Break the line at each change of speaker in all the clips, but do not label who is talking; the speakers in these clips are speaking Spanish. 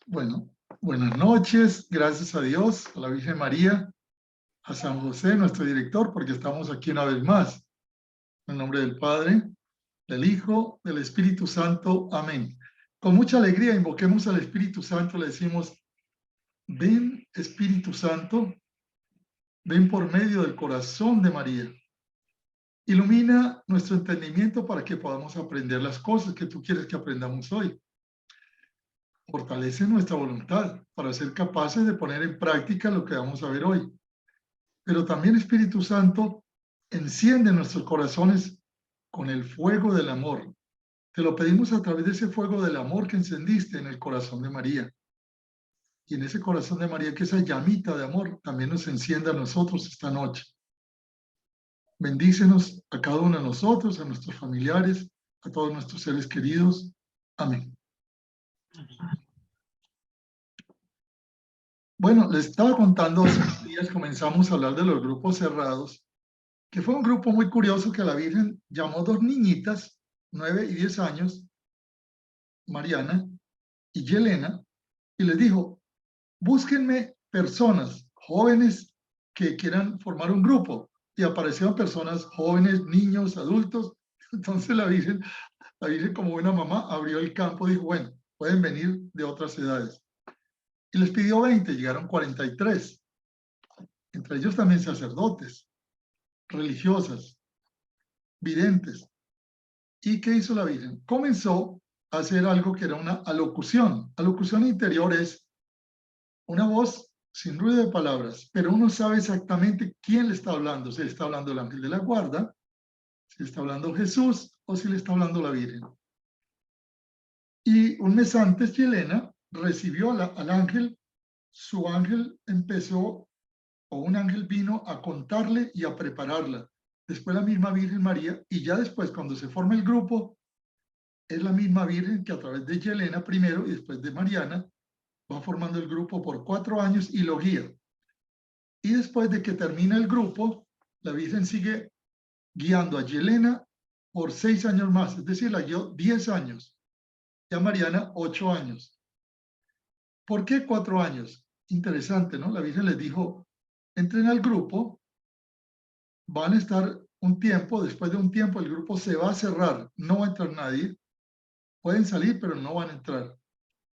Bueno, buenas noches, gracias a Dios, a la Virgen María, a San José, nuestro director, porque estamos aquí una vez más. En el nombre del Padre, del Hijo, del Espíritu Santo. Amén. Con mucha alegría invoquemos al Espíritu Santo, le decimos, ven Espíritu Santo, ven por medio del corazón de María. Ilumina nuestro entendimiento para que podamos aprender las cosas que tú quieres que aprendamos hoy. Fortalece nuestra voluntad para ser capaces de poner en práctica lo que vamos a ver hoy. Pero también, Espíritu Santo, enciende nuestros corazones con el fuego del amor. Te lo pedimos a través de ese fuego del amor que encendiste en el corazón de María. Y en ese corazón de María, que esa llamita de amor también nos encienda a nosotros esta noche. Bendícenos a cada uno de nosotros, a nuestros familiares, a todos nuestros seres queridos. Amén. Bueno, les estaba contando, hace unos días comenzamos a hablar de los grupos cerrados, que fue un grupo muy curioso que la Virgen llamó dos niñitas, 9 y 10 años, Mariana y Yelena, y les dijo, búsquenme personas jóvenes que quieran formar un grupo. Y aparecieron personas jóvenes, niños, adultos. Entonces la Virgen como buena mamá abrió el campo y dijo, bueno, pueden venir de otras edades. Y les pidió 20, llegaron 43. Entre ellos también sacerdotes, religiosas, videntes. ¿Y qué hizo la Virgen? Comenzó a hacer algo que era una alocución. Alocución interior es una voz sin ruido de palabras, pero uno sabe exactamente quién le está hablando. Si le está hablando el ángel de la guarda, si le está hablando Jesús o si le está hablando la Virgen. Y un mes antes, Yelena recibió al ángel. Su ángel empezó, o un ángel vino a contarle y a prepararla. Después la misma Virgen María, y ya después, cuando se forma el grupo, es la misma Virgen que a través de Yelena primero y después de Mariana va formando el grupo por 4 años y lo guía. Y después de que termina el grupo, la Virgen sigue guiando a Yelena por 6 años más, es decir, la guió 10 años y a Mariana 8 años. ¿Por qué 4 años? Interesante, ¿no? La Virgen les dijo, entren al grupo, van a estar un tiempo, después de un tiempo el grupo se va a cerrar, no va a entrar nadie, pueden salir pero no van a entrar.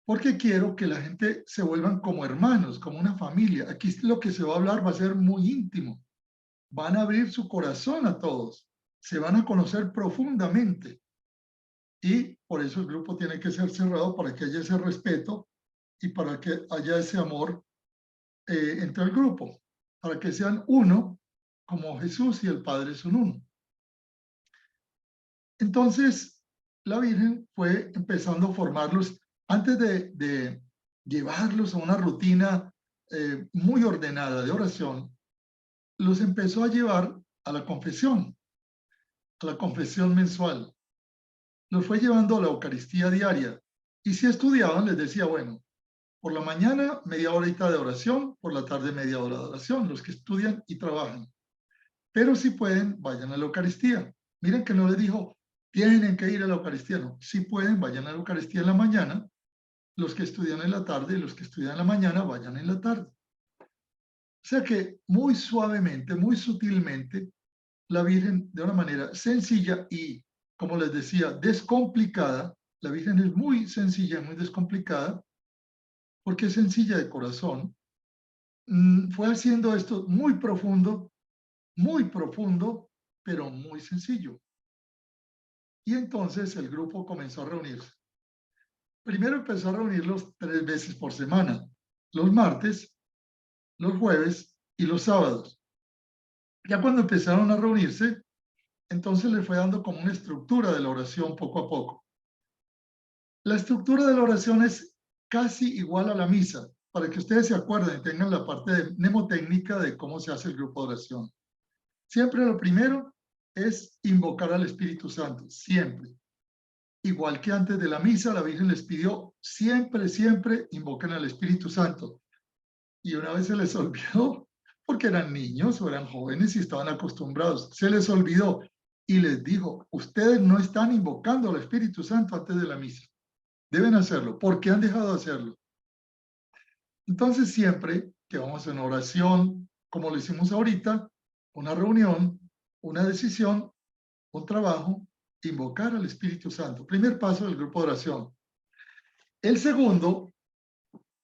Porque quiero que la gente se vuelvan como hermanos, como una familia. Aquí lo que se va a hablar va a ser muy íntimo. Van a abrir su corazón a todos. Se van a conocer profundamente. Y por eso el grupo tiene que ser cerrado para que haya ese respeto y para que haya ese amor entre el grupo. Para que sean uno, como Jesús y el Padre son uno. Entonces, la Virgen fue empezando a formarlos antes de llevarlos a una rutina muy ordenada de oración, los empezó a llevar a la confesión mensual. Los fue llevando a la Eucaristía diaria. Y si estudiaban, les decía, bueno, por la mañana media horita de oración, por la tarde media hora de oración, los que estudian y trabajan. Pero si pueden, vayan a la Eucaristía. Miren que no les dijo, tienen que ir a la Eucaristía. No, si pueden, vayan a la Eucaristía en la mañana. Los que estudian en la tarde y los que estudian en la mañana, vayan en la tarde. O sea que muy suavemente, muy sutilmente, la Virgen, de una manera sencilla y, como les decía, descomplicada, la Virgen es muy sencilla, muy descomplicada, porque es sencilla de corazón, fue haciendo esto muy profundo, pero muy sencillo. Y entonces el grupo comenzó a reunirse. Primero empezó a reunirlos 3 veces por semana, los martes, los jueves y los sábados. Ya cuando empezaron a reunirse, entonces le fue dando como una estructura de la oración poco a poco. La estructura de la oración es casi igual a la misa, para que ustedes se acuerden y tengan la parte mnemotécnica de cómo se hace el grupo de oración. Siempre lo primero es invocar al Espíritu Santo, siempre. Igual que antes de la misa, la Virgen les pidió siempre invoquen al Espíritu Santo. Y una vez se les olvidó, porque eran niños o eran jóvenes y estaban acostumbrados, se les olvidó y les dijo, ustedes no están invocando al Espíritu Santo antes de la misa. Deben hacerlo. ¿Por qué han dejado de hacerlo? Entonces, siempre que vamos a una oración, como lo hicimos ahorita, una reunión, una decisión, un trabajo, invocar al Espíritu Santo. Primer paso del grupo de oración. El segundo,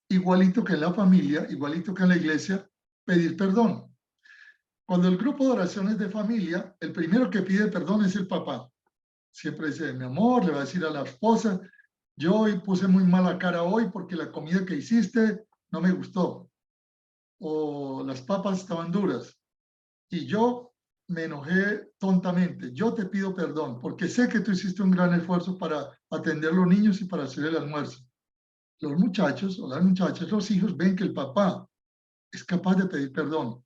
igualito que en la familia, igualito que en la iglesia, pedir perdón. Cuando el grupo de oración es de familia, el primero que pide perdón es el papá. Siempre dice, mi amor, le va a decir a la esposa, yo hoy puse muy mala cara hoy porque la comida que hiciste no me gustó. O las papas estaban duras. Y yo me enojé tontamente. Yo te pido perdón porque sé que tú hiciste un gran esfuerzo para atender a los niños y para hacer el almuerzo. Los muchachos o las muchachas, los hijos ven que el papá es capaz de pedir perdón.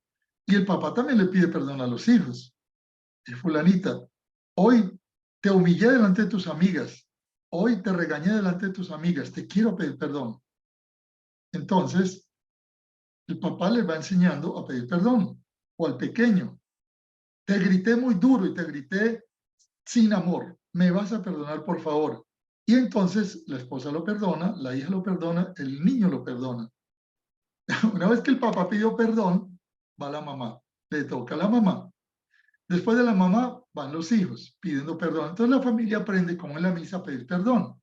Y el papá también le pide perdón a los hijos. Y fulanita, hoy te humillé delante de tus amigas. Hoy te regañé delante de tus amigas. Te quiero pedir perdón. Entonces, el papá le va enseñando a pedir perdón. O al pequeño, te grité muy duro y te grité sin amor. ¿Me vas a perdonar, por favor? Y entonces la esposa lo perdona, la hija lo perdona, el niño lo perdona. Una vez que el papá pidió perdón, va la mamá. Le toca a la mamá. Después de la mamá van los hijos pidiendo perdón. Entonces la familia aprende, como en la misa, a pedir perdón.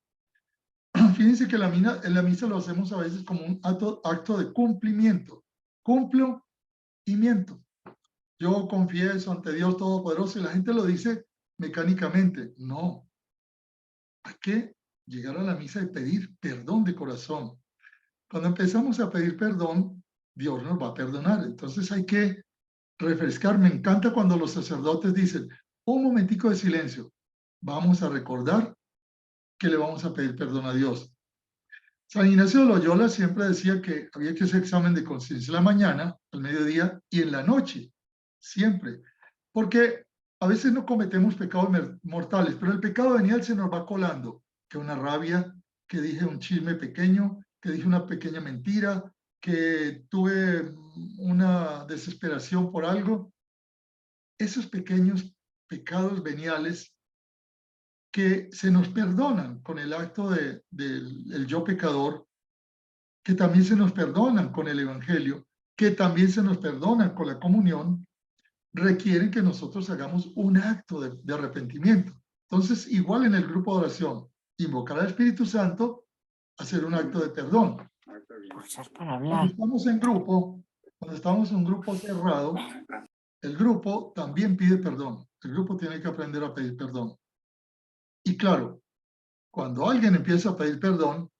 Fíjense que en la misa lo hacemos a veces como un acto de cumplimiento. Cumplo y miento. Yo confieso ante Dios Todopoderoso y la gente lo dice mecánicamente. No, hay que llegar a la misa y pedir perdón de corazón. Cuando empezamos a pedir perdón, Dios nos va a perdonar. Entonces hay que refrescar. Me encanta cuando los sacerdotes dicen, un momentico de silencio, vamos a recordar que le vamos a pedir perdón a Dios. San Ignacio de Loyola siempre decía que había que hacer examen de conciencia en la mañana, al mediodía y en la noche, siempre. Porque a veces no cometemos pecados mortales, pero el pecado venial se nos va colando. Que una rabia, que dije un chisme pequeño, que dije una pequeña mentira, que tuve una desesperación por algo. Esos pequeños pecados veniales que se nos perdonan con el acto del yo pecador, que también se nos perdonan con el Evangelio, que también se nos perdonan con la comunión, requieren que nosotros hagamos un acto de arrepentimiento. Entonces, igual en el grupo de oración, invocar al Espíritu Santo, hacer un acto de perdón. Cuando estamos en grupo, cuando estamos en un grupo cerrado, el grupo también pide perdón. El grupo tiene que aprender a pedir perdón. Y claro, cuando alguien empieza a pedir perdón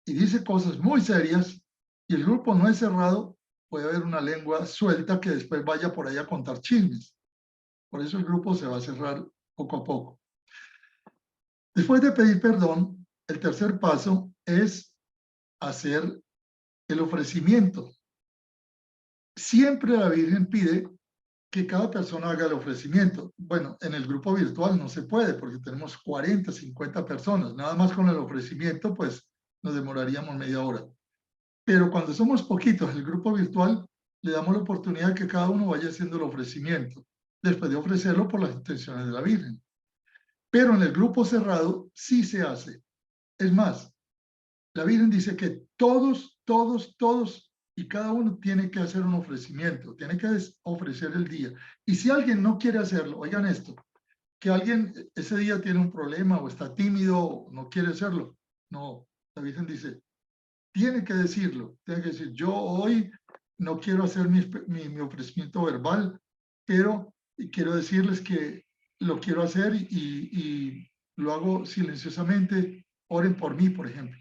y dice cosas muy serias y el grupo no es cerrado, puede haber una lengua suelta que después vaya por ahí a contar chismes. Por eso el grupo se va a cerrar poco a poco. Después de pedir perdón, el tercer paso es hacer el ofrecimiento. Siempre la Virgen pide que cada persona haga el ofrecimiento. Bueno, en el grupo virtual no se puede porque tenemos 40, 50 personas. Nada más con el ofrecimiento, pues nos demoraríamos media hora. Pero cuando somos poquitos, el grupo virtual, le damos la oportunidad que cada uno vaya haciendo el ofrecimiento, después de ofrecerlo por las intenciones de la Virgen. Pero en el grupo cerrado sí se hace. Es más, la Virgen dice que todos y cada uno tiene que hacer un ofrecimiento, tiene que ofrecer el día. Y si alguien no quiere hacerlo, oigan esto, que alguien ese día tiene un problema o está tímido o no quiere hacerlo. No, la Virgen dice, tiene que decirlo, tiene que decir, yo hoy no quiero hacer mi ofrecimiento verbal, pero quiero decirles que lo quiero hacer y lo hago silenciosamente, oren por mí, por ejemplo.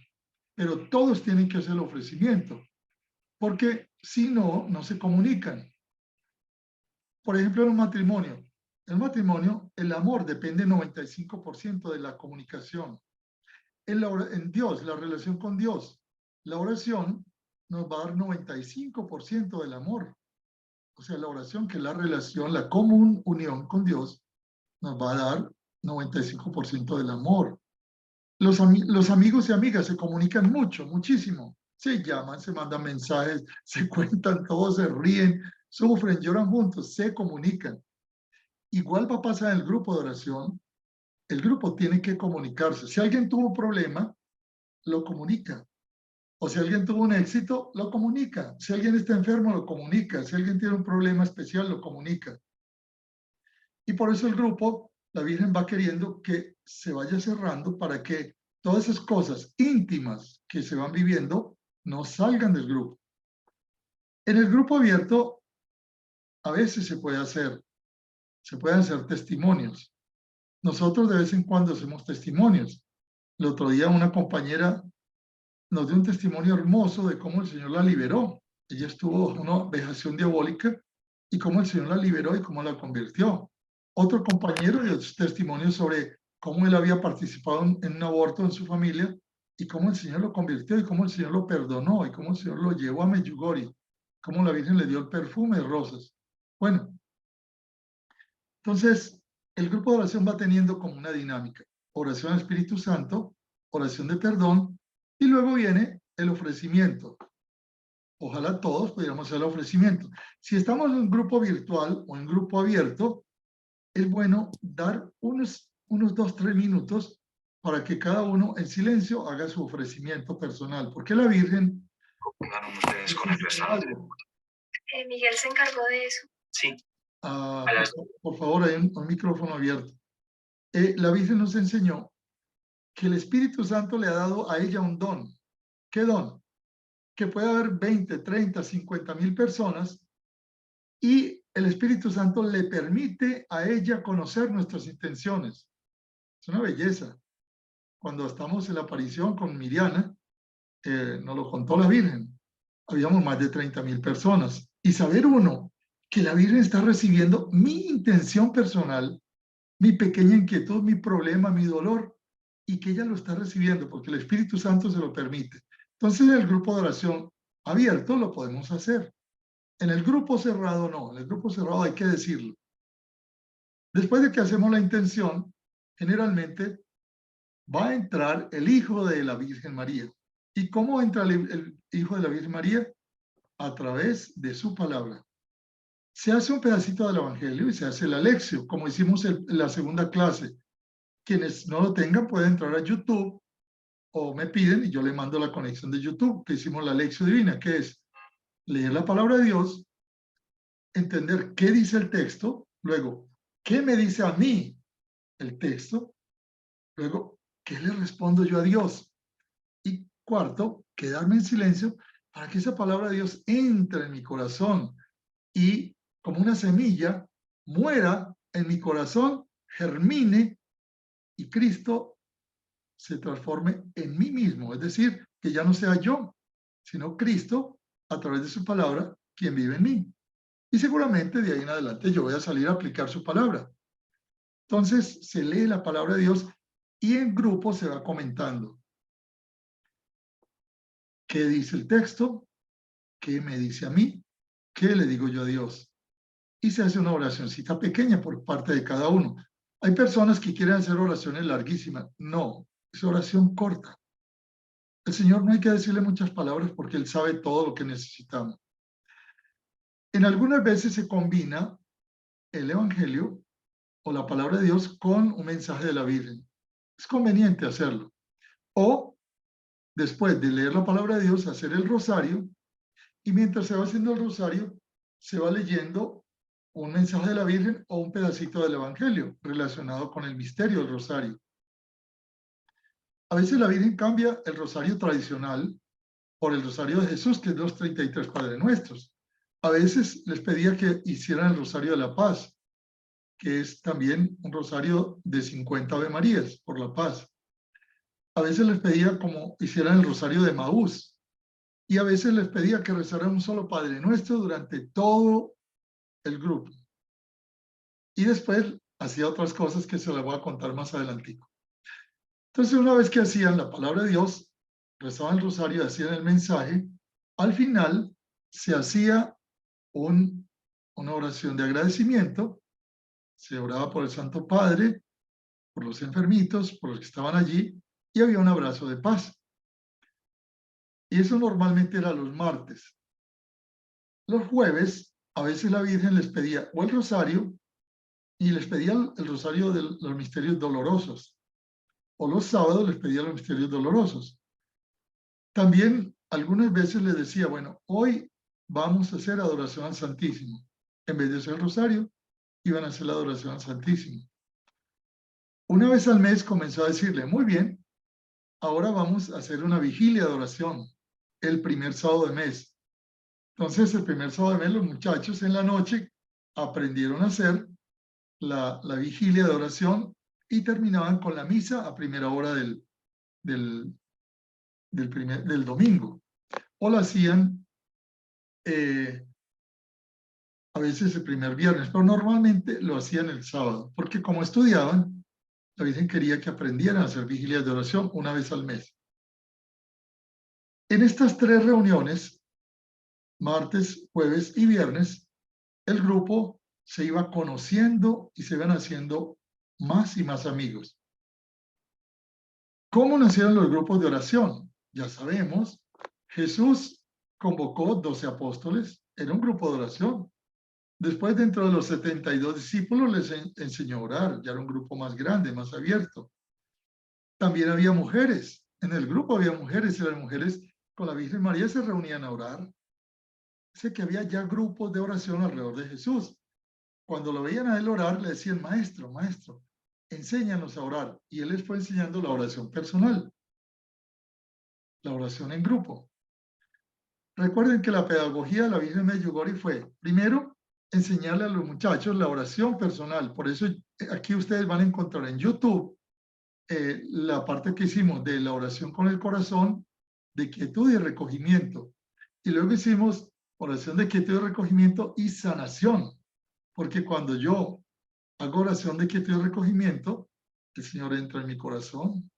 Pero todos tienen que hacer el ofrecimiento, porque si no, no se comunican. Por ejemplo, en un matrimonio. En el matrimonio, el amor depende 95% de la comunicación. En Dios, la relación con Dios, la oración nos va a dar 95% del amor. O sea, la oración, que es la relación, la común unión con Dios, nos va a dar 95% del amor. Los amigos y amigas se comunican mucho, muchísimo. Se llaman, se mandan mensajes, se cuentan todos, se ríen, sufren, lloran juntos, se comunican. Igual va a pasar en el grupo de oración. El grupo tiene que comunicarse. Si alguien tuvo un problema, lo comunica. O si alguien tuvo un éxito, lo comunica. Si alguien está enfermo, lo comunica. Si alguien tiene un problema especial, lo comunica. Y por eso el grupo, la Virgen va queriendo que se vaya cerrando para que todas esas cosas íntimas que se van viviendo no salgan del grupo. En el grupo abierto, a veces se pueden hacer testimonios. Nosotros de vez en cuando hacemos testimonios. El otro día una compañera nos dio un testimonio hermoso de cómo el Señor la liberó. Ella estuvo bajo una vejación diabólica y cómo el Señor la liberó y cómo la convirtió. Otro compañero dio testimonio sobre cómo él había participado en un aborto en su familia y cómo el Señor lo convirtió y cómo el Señor lo perdonó y cómo el Señor lo llevó a Medjugorje, cómo la Virgen le dio el perfume de rosas. Bueno, entonces el grupo de oración va teniendo como una dinámica: oración al Espíritu Santo, oración de perdón, y luego viene el ofrecimiento. Ojalá todos pudiéramos hacer el ofrecimiento. Si estamos en un grupo virtual o en grupo abierto, es bueno dar unos 2-3 minutos para que cada uno en silencio haga su ofrecimiento personal, porque la Virgen...
ustedes con el restaurante. Miguel se encargó de eso. Sí.
Por favor, hay un micrófono abierto. La Virgen nos enseñó que el Espíritu Santo le ha dado a ella un don. ¿Qué don? Que puede haber 20, 30, 50,000 personas y el Espíritu Santo le permite a ella conocer nuestras intenciones. Es una belleza. Cuando estamos en la aparición con Miriana, nos lo contó la Virgen. Habíamos más de 30,000 personas. Y saber uno que la Virgen está recibiendo mi intención personal, mi pequeña inquietud, mi problema, mi dolor, y que ella lo está recibiendo porque el Espíritu Santo se lo permite. Entonces, en el grupo de oración abierto lo podemos hacer. En el grupo cerrado no. En el grupo cerrado hay que decirlo. Después de que hacemos la intención, generalmente va a entrar el Hijo de la Virgen María. ¿Y cómo entra el Hijo de la Virgen María? A través de su palabra. Se hace un pedacito del Evangelio y se hace la lección, como hicimos en la segunda clase. Quienes no lo tengan pueden entrar a YouTube o me piden y yo le mando la conexión de YouTube, que hicimos la lección divina, que es leer la palabra de Dios, entender qué dice el texto, luego, qué me dice a mí el texto, luego, qué le respondo yo a Dios. Y cuarto, quedarme en silencio para que esa palabra de Dios entre en mi corazón y como una semilla muera en mi corazón, germine y Cristo se transforme en mí mismo. Es decir, que ya no sea yo, sino Cristo a través de su palabra quien vive en mí. Y seguramente de ahí en adelante yo voy a salir a aplicar su palabra. Entonces se lee la palabra de Dios y en grupo se va comentando. ¿Qué dice el texto? ¿Qué me dice a mí? ¿Qué le digo yo a Dios? Y se hace una oracióncita pequeña por parte de cada uno. Hay personas que quieren hacer oraciones larguísimas. No, es oración corta. El Señor no hay que decirle muchas palabras porque Él sabe todo lo que necesitamos. En algunas veces se combina el Evangelio o la palabra de Dios con un mensaje de la Virgen. Es conveniente hacerlo. O después de leer la palabra de Dios, hacer el rosario, y mientras se va haciendo el rosario, se va leyendo un mensaje de la Virgen o un pedacito del Evangelio relacionado con el misterio del rosario. A veces la Virgen cambia el rosario tradicional por el rosario de Jesús, que es los 33 Padres Nuestros. A veces les pedía que hicieran el rosario de la paz, que es también un rosario de 50 Ave Marías por la paz. A veces les pedía como hicieran el rosario de Maús, y a veces les pedía que rezaran un solo Padre Nuestro durante todo el grupo. Y después hacía otras cosas que se las voy a contar más adelantico. Entonces, una vez que hacían la palabra de Dios, rezaban el rosario, hacían el mensaje, al final se hacía una oración de agradecimiento, se oraba por el Santo Padre, por los enfermitos, por los que estaban allí, y había un abrazo de paz. Y eso normalmente era los martes. Los jueves, a veces la Virgen les pedía o el rosario, y les pedía el rosario de los misterios dolorosos, o los sábados les pedía los misterios dolorosos. También algunas veces les decía, bueno, hoy vamos a hacer adoración al Santísimo. En vez de hacer el rosario, iban a hacer la adoración al Santísimo. Una vez al mes comenzó a decirle, muy bien, ahora vamos a hacer una vigilia de oración, el primer sábado de mes. Entonces, el primer sábado de mes, los muchachos en la noche aprendieron a hacer la vigilia de oración y terminaban con la misa a primera hora del domingo. O la hacían a veces el primer viernes, pero normalmente lo hacían el sábado, porque como estudiaban, la Virgen quería que aprendieran a hacer vigilias de oración una vez al mes. En estas 3 reuniones, martes, jueves y viernes, el grupo se iba conociendo y se iban haciendo más y más amigos. ¿Cómo nacieron los grupos de oración? Ya sabemos, Jesús convocó 12 apóstoles en un grupo de oración. Después, dentro de los 72 discípulos, les enseñó a orar. Ya era un grupo más grande, más abierto. También había mujeres. En el grupo había mujeres, y las mujeres con la Virgen María se reunían a orar. Sé que había ya grupos de oración alrededor de Jesús. Cuando lo veían a él orar, le decían, maestro, maestro, enséñanos a orar. Y él les fue enseñando la oración personal, la oración en grupo. Recuerden que la pedagogía de la Virgen Medjugorje fue, primero, enseñarle a los muchachos la oración personal. Por eso aquí ustedes van a encontrar en YouTube la parte que hicimos de la oración con el corazón, de quietud y recogimiento. Y luego hicimos oración de quietud y recogimiento y sanación. Porque cuando yo hago oración de quietud y recogimiento, el Señor entra en mi corazón.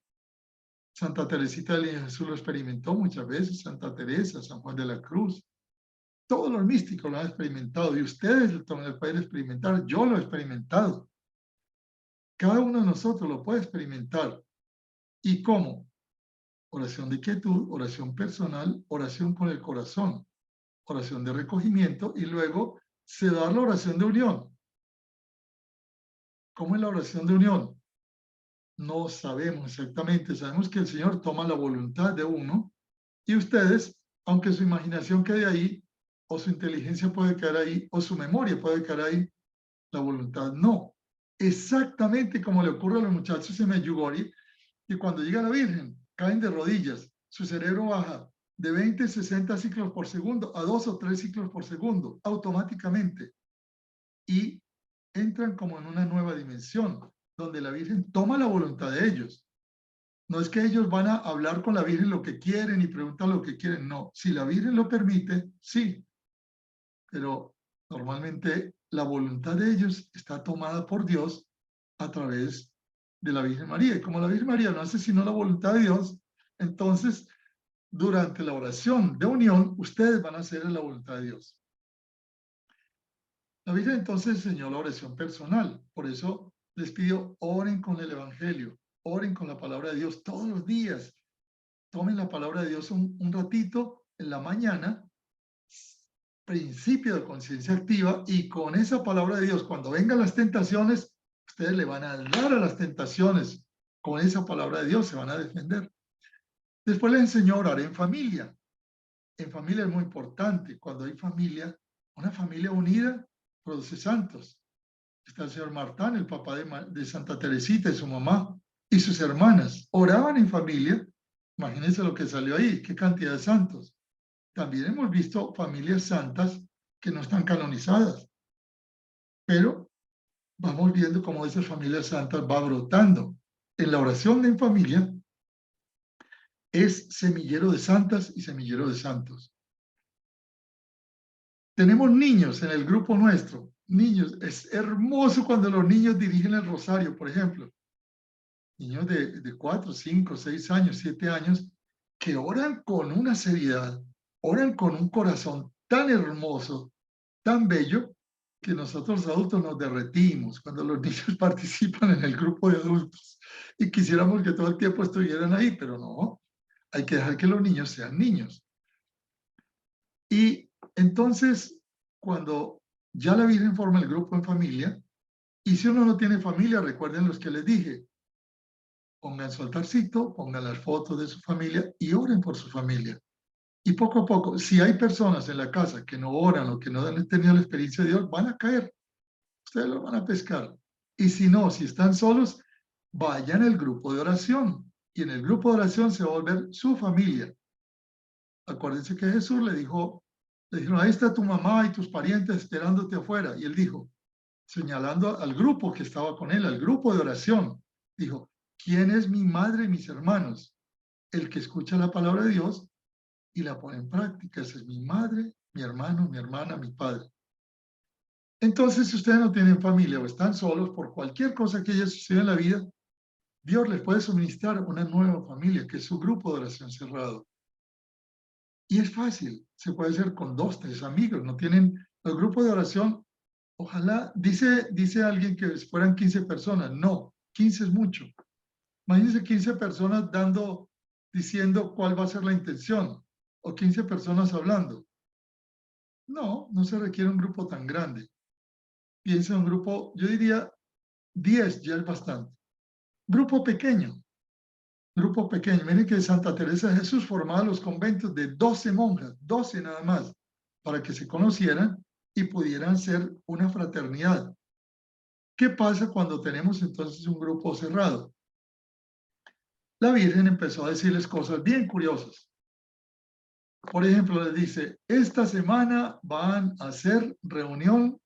Santa Teresita del Niño Jesús lo experimentó muchas veces, Santa Teresa, San Juan de la Cruz. Todos los místicos lo han experimentado y ustedes lo pueden experimentar. Yo lo he experimentado. Cada uno de nosotros lo puede experimentar. ¿Y cómo? Oración de quietud, oración personal, oración con el corazón, oración de recogimiento y luego se da la oración de unión. ¿Cómo es la oración de unión? No sabemos exactamente. Sabemos que el Señor toma la voluntad de uno y ustedes, aunque su imaginación quede ahí, o su inteligencia puede quedar ahí, o su memoria puede quedar ahí, la voluntad no. Exactamente como le ocurre a los muchachos en Medjugorje, que cuando llega la Virgen, caen de rodillas, su cerebro baja de 20 a 60 ciclos por segundo a 2 o 3 ciclos por segundo, automáticamente. Y entran como en una nueva dimensión, donde la Virgen toma la voluntad de ellos. No es que ellos van a hablar con la Virgen lo que quieren y preguntan lo que quieren, no. Si la Virgen lo permite, sí. Pero normalmente la voluntad de ellos está tomada por Dios a través de la Virgen María. Y como la Virgen María no hace sino la voluntad de Dios, entonces durante la oración de unión, ustedes van a hacer la voluntad de Dios. La Virgen entonces enseñó la oración personal. Por eso les pido, oren con el Evangelio, oren con la palabra de Dios todos los días. Tomen la palabra de Dios un ratito en la mañana, principio de conciencia activa, y con esa palabra de Dios, cuando vengan las tentaciones, ustedes le van a dar a las tentaciones. Con esa palabra de Dios se van a defender. Después les enseñó a orar en familia. En familia es muy importante. Cuando hay familia, una familia unida produce santos. Está el señor Martán, el papá de Santa Teresita y su mamá, y sus hermanas. Oraban en familia. Imagínense lo que salió ahí, qué cantidad de santos. También hemos visto familias santas que no están canonizadas, pero vamos viendo cómo esas familias santas va brotando. En la oración en familia es semillero de santas y semillero de santos. Tenemos niños en el grupo nuestro, niños. Es hermoso cuando los niños dirigen el rosario, por ejemplo. Niños de 4, 5, 6 años, 7 años, que oran con una seriedad, oran con un corazón tan hermoso, tan bello, que nosotros adultos nos derretimos cuando los niños participan en el grupo de adultos y quisiéramos que todo el tiempo estuvieran ahí, pero no, hay que dejar que los niños sean niños. Y entonces, cuando ya la Virgen forma el grupo en familia, y si uno no tiene familia, recuerden los que les dije, pongan su altarcito, pongan las fotos de su familia y oren por su familia. Y poco a poco, si hay personas en la casa que no oran o que no han tenido la experiencia de Dios, van a caer. Ustedes lo van a pescar. Y si no, si están solos, vayan al grupo de oración. Y en el grupo de oración se va a volver su familia. Acuérdense que Jesús le dijeron, ahí está tu mamá y tus parientes esperándote afuera. Y él dijo, señalando al grupo que estaba con él, al grupo de oración, dijo, ¿quién es mi madre y mis hermanos? El que escucha la palabra de Dios y la pone en práctica. Esa es mi madre, mi hermano, mi hermana, mi padre. Entonces, si ustedes no tienen familia o están solos por cualquier cosa que haya sucedido en la vida, Dios les puede suministrar una nueva familia, que es su grupo de oración cerrado. Y es fácil, se puede hacer con 2, 3 amigos, no tienen el grupo de oración. Ojalá, dice alguien que fueran 15 personas, no, 15 es mucho. Imagínense 15 personas diciendo cuál va a ser la intención, o 15 personas hablando. No, no se requiere un grupo tan grande. Piensa en un grupo, yo diría 10 ya es bastante. Grupo pequeño. Miren que Santa Teresa de Jesús formaba los conventos de 12 monjas, 12 nada más, para que se conocieran y pudieran ser una fraternidad. ¿Qué pasa cuando tenemos entonces un grupo cerrado? La Virgen empezó a decirles cosas bien curiosas. Por ejemplo, les dice, esta semana van a hacer reunión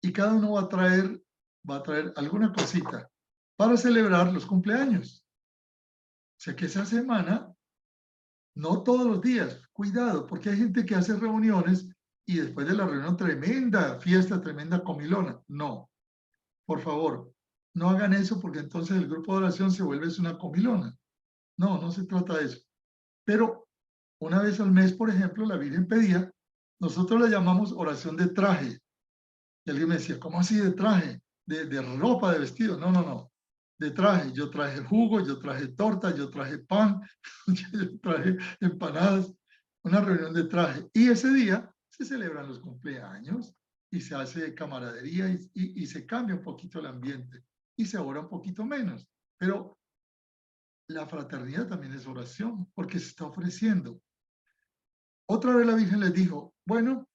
y cada uno va a traer alguna cosita para celebrar los cumpleaños. O sea que esa semana, no todos los días, cuidado, porque hay gente que hace reuniones y después de la reunión tremenda fiesta, tremenda comilona. No, por favor, no hagan eso porque entonces el grupo de oración se vuelve una comilona. No, no se trata de eso. Pero una vez al mes, por ejemplo, la Virgen pedía, nosotros la llamamos oración de traje. Y alguien me decía, ¿cómo así de traje? De ropa, de vestido. No, no, no. De traje. Yo traje jugo, yo traje torta, yo traje pan, yo traje empanadas. Una reunión de traje. Y ese día se celebran los cumpleaños y se hace camaradería y se cambia un poquito el ambiente y se ora un poquito menos. Pero la fraternidad también es oración porque se está ofreciendo. Otra vez la Virgen les dijo, bueno,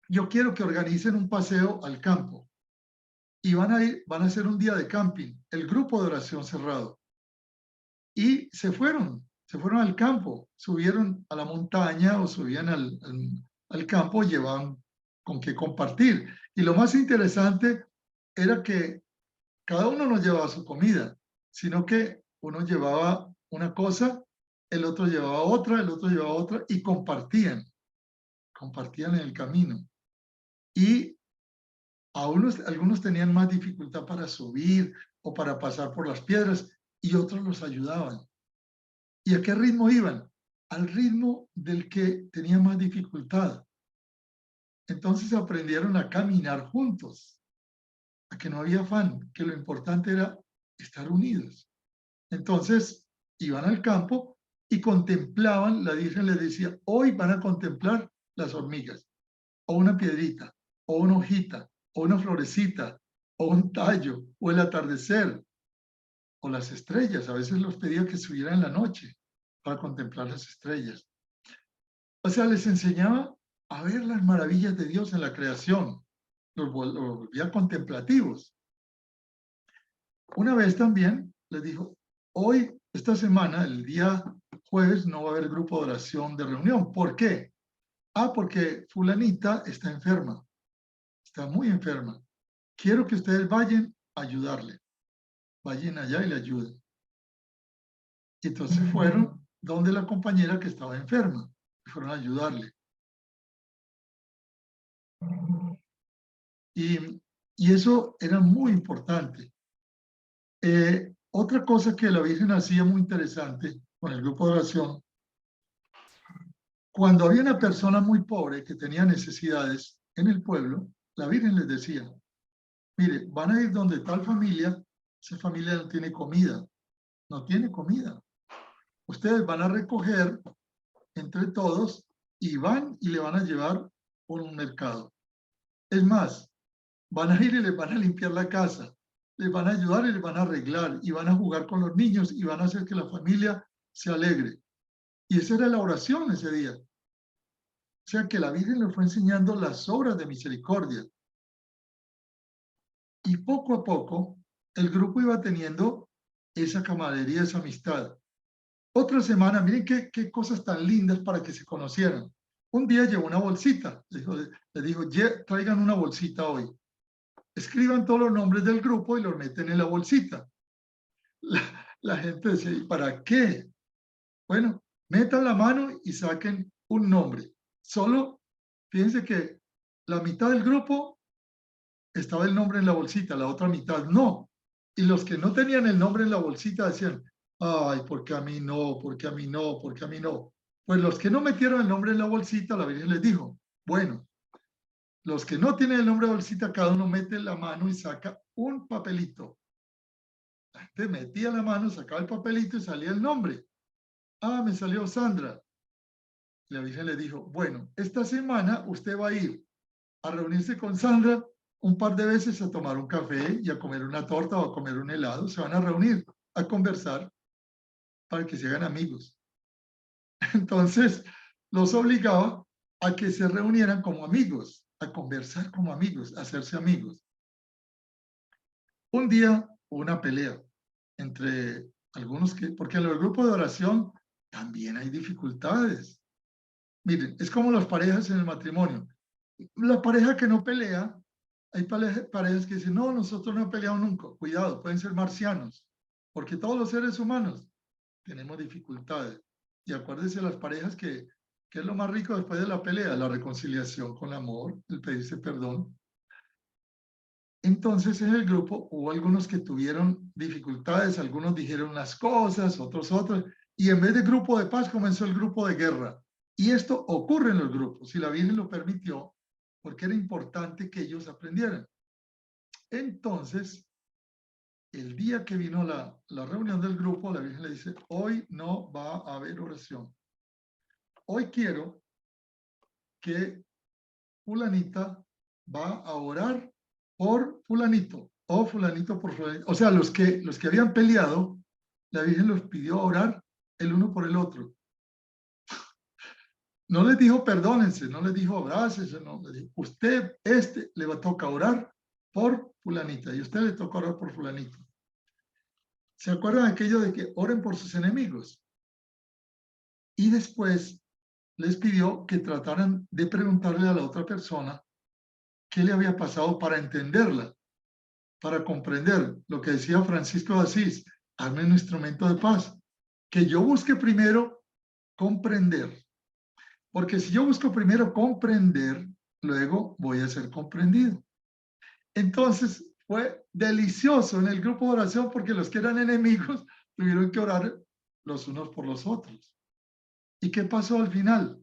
yo quiero que organicen un paseo al campo y van a hacer un día de camping, el grupo de oración cerrado. Y se fueron al campo, subieron a la montaña o subían al campo, llevaban con qué compartir. Y lo más interesante era que cada uno no llevaba su comida, sino que uno llevaba una cosa, el otro llevaba otra, el otro llevaba otra y compartían en el camino. Y algunos tenían más dificultad para subir o para pasar por las piedras y otros los ayudaban. ¿Y a qué ritmo iban? Al ritmo del que tenía más dificultad. Entonces aprendieron a caminar juntos, a que no había afán, que lo importante era estar unidos. Entonces iban al campo y contemplaban, la Virgen les decía, hoy van a contemplar las hormigas, o una piedrita, o una hojita, o una florecita, o un tallo, o el atardecer, o las estrellas. A veces los pedía que subieran en la noche para contemplar las estrellas. O sea, les enseñaba a ver las maravillas de Dios en la creación. Los volvía contemplativos. Una vez también les dijo, hoy, esta semana, el día jueves, no va a haber grupo de oración de reunión. ¿Por qué? Porque fulanita está enferma. Está muy enferma. Quiero que ustedes vayan a ayudarle. Vayan allá y le ayuden. Y entonces fueron donde la compañera que estaba enferma. Y fueron a ayudarle. Y eso era muy importante. Otra cosa que la Virgen hacía muy interesante con el grupo de oración, cuando había una persona muy pobre que tenía necesidades en el pueblo, la Virgen les decía, mire, van a ir donde tal familia, esa familia no tiene comida, no tiene comida. Ustedes van a recoger entre todos y van y le van a llevar por un mercado. Es más, van a ir y les van a limpiar la casa, les van a ayudar y les van a arreglar y van a jugar con los niños y van a hacer que la familia se alegre. Y esa era la oración ese día. O sea que la Virgen le fue enseñando las obras de misericordia. Y poco a poco el grupo iba teniendo esa camaradería, esa amistad. Otra semana, miren qué cosas tan lindas para que se conocieran. Un día llevó una bolsita, le dijo, traigan una bolsita hoy. Escriban todos los nombres del grupo y los meten en la bolsita. La gente decía, ¿y para qué? Bueno, metan la mano y saquen un nombre. Solo, fíjense que la mitad del grupo estaba el nombre en la bolsita, la otra mitad no. Y los que no tenían el nombre en la bolsita decían, ay, ¿por qué a mí no? ¿Por qué a mí no? ¿Por qué a mí no? Pues los que no metieron el nombre en la bolsita, la Virgen les dijo, bueno, los que no tienen el nombre en la bolsita, cada uno mete la mano y saca un papelito. La gente metía la mano, sacaba el papelito y salía el nombre. Ah, me salió Sandra. La Virgen le dijo, bueno, esta semana usted va a ir a reunirse con Sandra un par de veces a tomar un café y a comer una torta o a comer un helado. Se van a reunir, a conversar para que se hagan amigos. Entonces, los obligaba a que se reunieran como amigos, a conversar como amigos, a hacerse amigos. Un día hubo una pelea entre algunos porque en los grupos de oración también hay dificultades. Miren, es como las parejas en el matrimonio. La pareja que no pelea, hay parejas que dicen, no, nosotros no peleamos nunca. Cuidado, pueden ser marcianos, porque todos los seres humanos tenemos dificultades. Y acuérdense las parejas que es lo más rico después de la pelea, la reconciliación con el amor, el pedirse perdón. Entonces en el grupo hubo algunos que tuvieron dificultades, algunos dijeron unas cosas, otros otras, y en vez de grupo de paz comenzó el grupo de guerra. Y esto ocurre en los grupos, y la Virgen lo permitió, porque era importante que ellos aprendieran. Entonces, el día que vino la reunión del grupo, la Virgen le dice, hoy no va a haber oración. Hoy quiero que fulanita va a orar por fulanito, o fulanito por fulanito. O sea, los que habían peleado, la Virgen los pidió orar el uno por el otro. No les dijo perdónense, no les dijo abrácense, no, les dijo, usted, le va a tocar orar por fulanita, y a usted le toca orar por fulanito. ¿Se acuerdan aquello de que oren por sus enemigos? Y después les pidió que trataran de preguntarle a la otra persona qué le había pasado para entenderla, para comprender lo que decía Francisco de Asís, hazme un instrumento de paz, que yo busque primero comprender, porque si yo busco primero comprender, luego voy a ser comprendido. Entonces fue delicioso en el grupo de oración porque los que eran enemigos tuvieron que orar los unos por los otros. ¿Y qué pasó al final?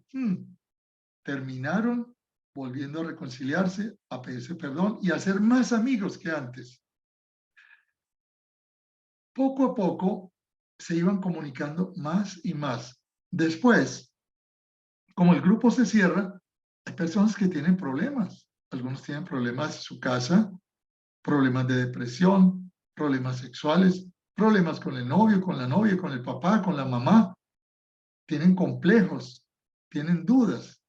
Terminaron volviendo a reconciliarse, a pedirse perdón y a ser más amigos que antes. Poco a poco se iban comunicando más y más. Después, como el grupo se cierra, hay personas que tienen problemas. Algunos tienen problemas en su casa, problemas de depresión, problemas sexuales, problemas con el novio, con la novia, con el papá, con la mamá. Tienen complejos, tienen dudas.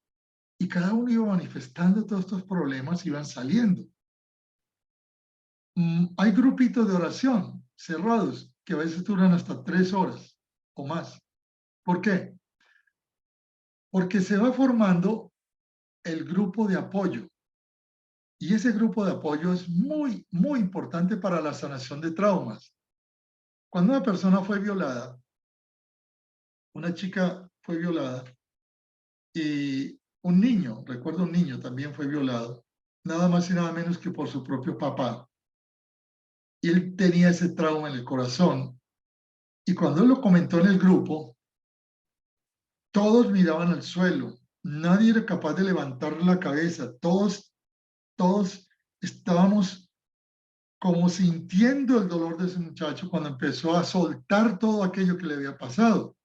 Y cada uno iba manifestando todos estos problemas y iban saliendo. Hay grupitos de oración cerrados que a veces duran hasta 3 horas o más. ¿Por qué? Porque se va formando el grupo de apoyo. Y ese grupo de apoyo es muy, muy importante para la sanación de traumas. Cuando una persona fue violada, una chica fue violada y un niño, recuerdo un niño también fue violado, nada más y nada menos que por su propio papá. Y él tenía ese trauma en el corazón. Y cuando él lo comentó en el grupo, todos miraban al suelo. Nadie era capaz de levantar la cabeza. Todos estábamos como sintiendo el dolor de ese muchacho cuando empezó a soltar todo aquello que le había pasado.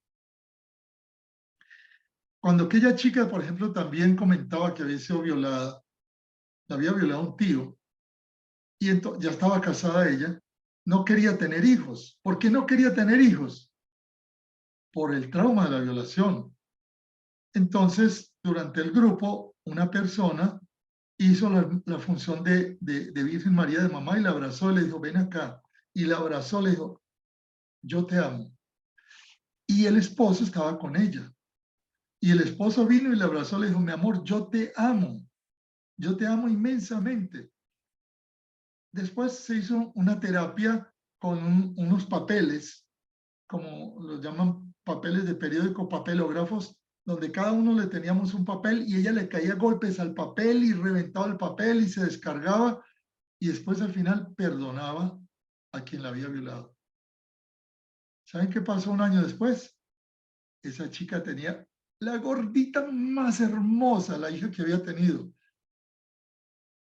Cuando aquella chica, por ejemplo, también comentaba que había sido violada, la había violado un tío, y ya estaba casada ella, no quería tener hijos. ¿Por qué no quería tener hijos? por el trauma de la violación. Entonces, durante el grupo, una persona hizo la función de Virgen María de mamá y la abrazó y le dijo, ven acá. Y la abrazó, le dijo, yo te amo. Y el esposo estaba con ella. Y el esposo vino y le abrazó, le dijo, mi amor, yo te amo inmensamente. Después se hizo una terapia con unos papeles, como los llaman papeles de periódico, papelógrafos, donde cada uno le teníamos un papel y ella le caía golpes al papel y reventaba el papel y se descargaba y después al final perdonaba a quien la había violado. ¿Saben qué pasó un año después? Esa chica tenía la gordita más hermosa, la hija que había tenido.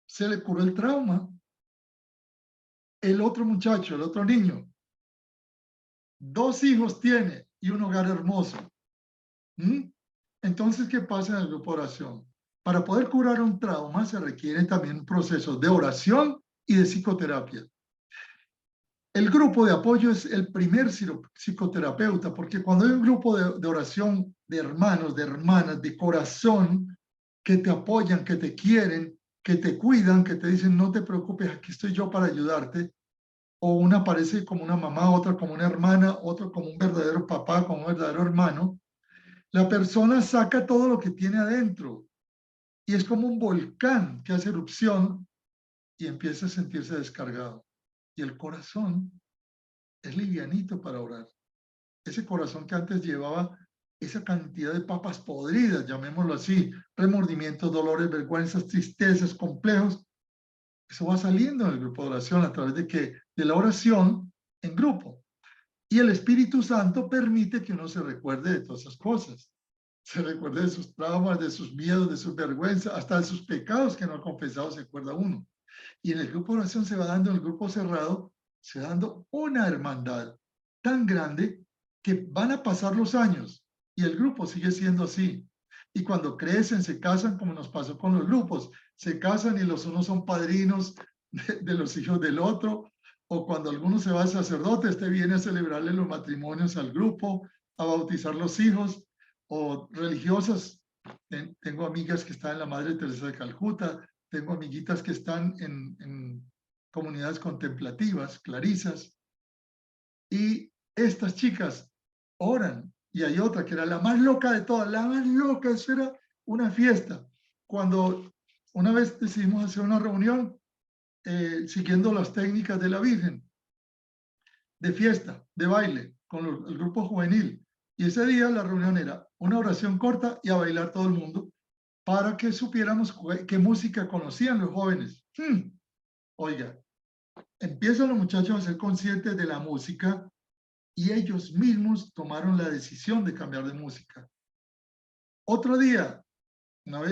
Se le curó el trauma. El otro muchacho, el otro niño, 2 hijos tiene y un hogar hermoso. Entonces, ¿qué pasa en el grupo de oración? Para poder curar un trauma se requiere también un proceso de oración y de psicoterapia. El grupo de apoyo es el primer psicoterapeuta, porque cuando hay un grupo de oración de hermanos, de hermanas, de corazón, que te apoyan, que te quieren, que te cuidan, que te dicen, no te preocupes, aquí estoy yo para ayudarte, o una aparece como una mamá, otra como una hermana, otro como un verdadero papá, como un verdadero hermano, la persona saca todo lo que tiene adentro y es como un volcán que hace erupción y empieza a sentirse descargado. Y el corazón es livianito para orar. Ese corazón que antes llevaba esa cantidad de papas podridas, llamémoslo así, remordimientos, dolores, vergüenzas, tristezas, complejos, eso va saliendo en el grupo de oración a través de la oración en grupo. Y el Espíritu Santo permite que uno se recuerde de todas esas cosas. Se recuerde de sus traumas, de sus miedos, de sus vergüenzas, hasta de sus pecados que no ha confesado, se acuerda uno. Y en el grupo de oración se va dando, en el grupo cerrado, se va dando una hermandad tan grande que van a pasar los años y el grupo sigue siendo así. Y cuando crecen, se casan, como nos pasó con los grupos, se casan y los unos son padrinos de los hijos del otro, o cuando alguno se va al sacerdote, este viene a celebrarle los matrimonios al grupo, a bautizar los hijos, o religiosas. Tengo amigas que están en la Madre Teresa de Calcuta, tengo amiguitas que están en comunidades contemplativas, clarisas, y estas chicas oran. Y hay otra que era la más loca de todas, la más loca, eso era una fiesta. Cuando una vez decidimos hacer una reunión siguiendo las técnicas de la Virgen, de fiesta, de baile, con el grupo juvenil. Y ese día la reunión era una oración corta y a bailar todo el mundo para que supiéramos qué música conocían los jóvenes. Oiga, empiezan los muchachos a ser conscientes de la música y ellos mismos tomaron la decisión de cambiar de música. Otro día,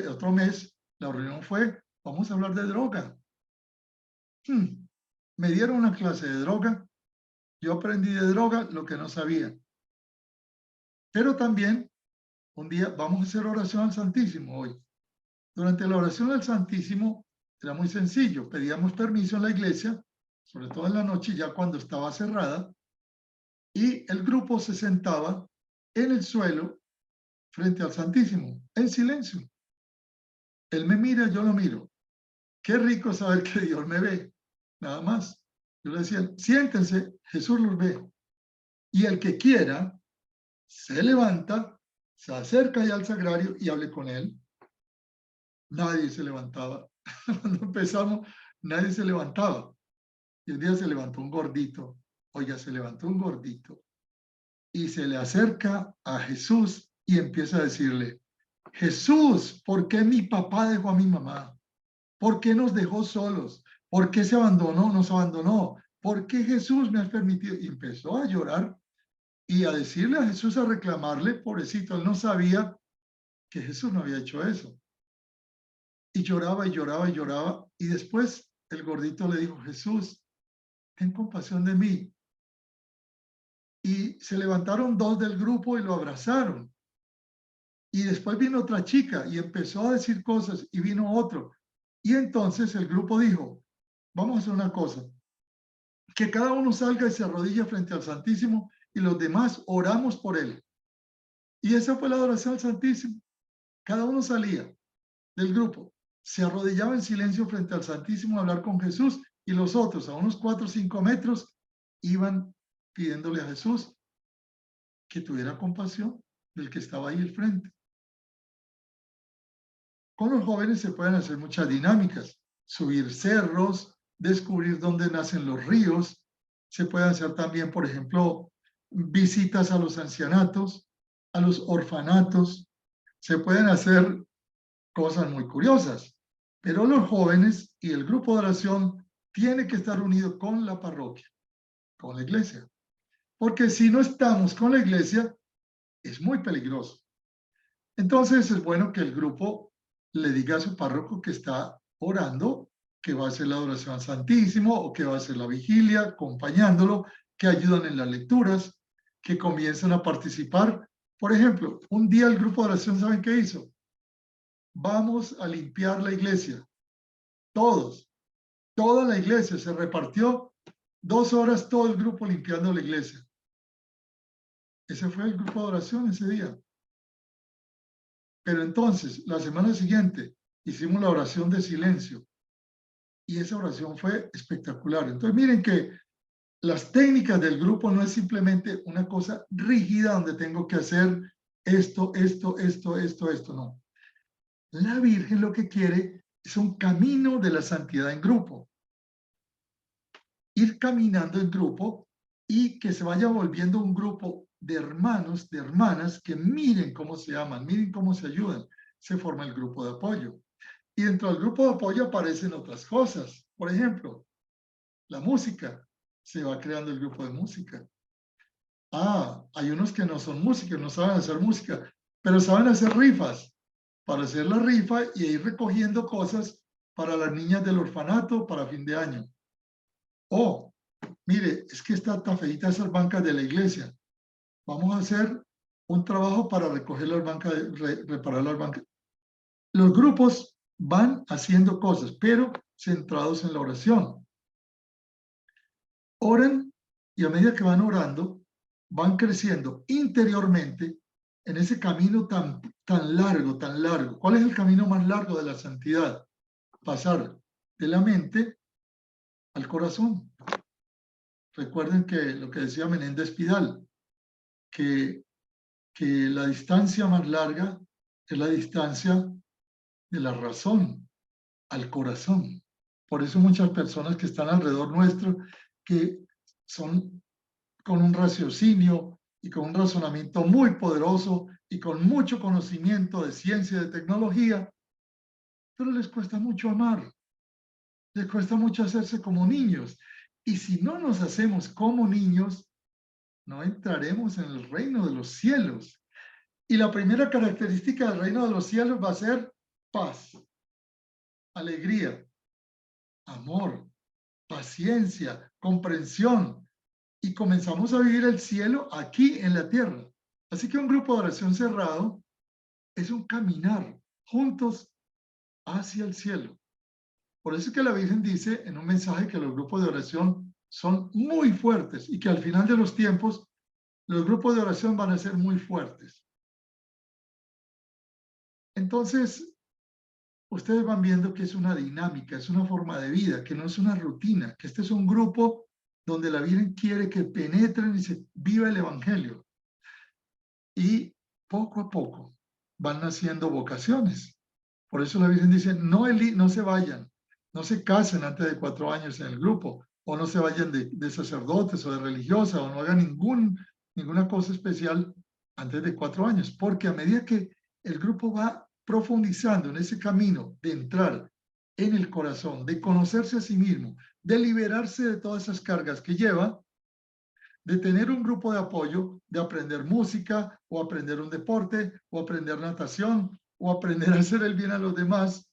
otro mes, la reunión fue, vamos a hablar de droga. Me dieron una clase de droga, yo aprendí de droga lo que no sabía. Pero también, un día, vamos a hacer oración al Santísimo hoy. Durante la oración al Santísimo, era muy sencillo, pedíamos permiso en la iglesia, sobre todo en la noche, ya cuando estaba cerrada, y el grupo se sentaba en el suelo frente al Santísimo, en silencio. Él me mira, yo lo miro. Qué rico saber que Dios me ve, nada más. Yo le decía, siéntense, Jesús los ve. Y el que quiera, se levanta, se acerca ya al sagrario y hable con él. Nadie se levantaba. Cuando empezamos, nadie se levantaba. Y un día se levantó un gordito. Oiga, se levantó un gordito. Y se le acerca a Jesús y empieza a decirle, Jesús, ¿por qué mi papá dejó a mi mamá? ¿Por qué nos dejó solos? ¿Por qué se abandonó? Nos abandonó. ¿Por qué Jesús me has permitido? Y empezó a llorar y a decirle a Jesús, a reclamarle, pobrecito, él no sabía que Jesús no había hecho eso. Y lloraba y lloraba y lloraba. Y después el gordito le dijo, Jesús, ten compasión de mí. Y se levantaron 2 del grupo y lo abrazaron. Y después vino otra chica y empezó a decir cosas y vino otro. Y entonces el grupo dijo, vamos a hacer una cosa, que cada uno salga y se arrodille frente al Santísimo y los demás oramos por él. Y esa fue la adoración al Santísimo. Cada uno salía del grupo, se arrodillaba en silencio frente al Santísimo a hablar con Jesús, y los otros, a unos 4 o 5 metros, iban pidiéndole a Jesús que tuviera compasión del que estaba ahí al frente. Con los jóvenes se pueden hacer muchas dinámicas, subir cerros, descubrir dónde nacen los ríos. Se pueden hacer también, por ejemplo, visitas a los ancianatos, a los orfanatos. Se pueden hacer cosas muy curiosas, pero los jóvenes y el grupo de oración tiene que estar unido con la parroquia, con la iglesia, porque si no estamos con la iglesia es muy peligroso. Entonces es bueno que el grupo le diga a su párroco que está orando, que va a hacer la adoración al Santísimo o que va a hacer la vigilia, acompañándolo, que ayudan en las lecturas, que comienzan a participar. Por ejemplo, un día el grupo de oración, ¿saben qué hizo? Vamos a limpiar la iglesia. Todos, toda la iglesia se repartió 2 horas, todo el grupo limpiando la iglesia. Ese fue el grupo de oración ese día. Pero entonces, la semana siguiente, hicimos la oración de silencio. Y esa oración fue espectacular. Entonces, miren que las técnicas del grupo no es simplemente una cosa rígida donde tengo que hacer esto, no. La Virgen lo que quiere es un camino de la santidad en grupo. Ir caminando en grupo y que se vaya volviendo un grupo de hermanos, de hermanas, que miren cómo se aman, miren cómo se ayudan. Se forma el grupo de apoyo. Y dentro del grupo de apoyo aparecen otras cosas. Por ejemplo, la música. Se va creando el grupo de música. Hay unos que no son músicos, no saben hacer música, pero saben hacer rifas. Para hacer la rifa y ir recogiendo cosas para las niñas del orfanato para fin de año. Mire, es que está tan feita esas bancas de la iglesia. Vamos a hacer un trabajo para recoger las bancas, reparar las bancas. Los grupos van haciendo cosas, pero centrados en la oración. Oran y a medida que van orando, van creciendo interiormente en ese camino tan largo, tan largo. ¿Cuál es el camino más largo de la santidad? Pasar de la mente al corazón. Recuerden que lo que decía Menéndez Pidal, que la distancia más larga es la distancia de la razón al corazón. Por eso muchas personas que están alrededor nuestro, que son con un raciocinio y con un razonamiento muy poderoso y con mucho conocimiento de ciencia y de tecnología, pero les cuesta mucho amar, les cuesta mucho hacerse como niños. Y si no nos hacemos como niños, no entraremos en el reino de los cielos. Y la primera característica del reino de los cielos va a ser paz, alegría, amor, paciencia, comprensión. Y comenzamos a vivir el cielo aquí en la tierra. Así que un grupo de oración cerrado es un caminar juntos hacia el cielo. Por eso es que la Virgen dice en un mensaje que los grupos de oración son muy fuertes y que al final de los tiempos los grupos de oración van a ser muy fuertes. Entonces, ustedes van viendo que es una dinámica, es una forma de vida, que no es una rutina, que este es un grupo donde la Virgen quiere que penetren y se viva el Evangelio. Y poco a poco van naciendo vocaciones. Por eso la Virgen dice, no se vayan, no se casen antes de 4 años en el grupo, o no se vayan de sacerdotes o de religiosas, o no hagan ninguna cosa especial antes de 4 años, porque a medida que el grupo va profundizando en ese camino de entrar en el corazón, de conocerse a sí mismo, de liberarse de todas esas cargas que lleva, de tener un grupo de apoyo, de aprender música, o aprender un deporte, o aprender natación, o aprender a hacer el bien a los demás,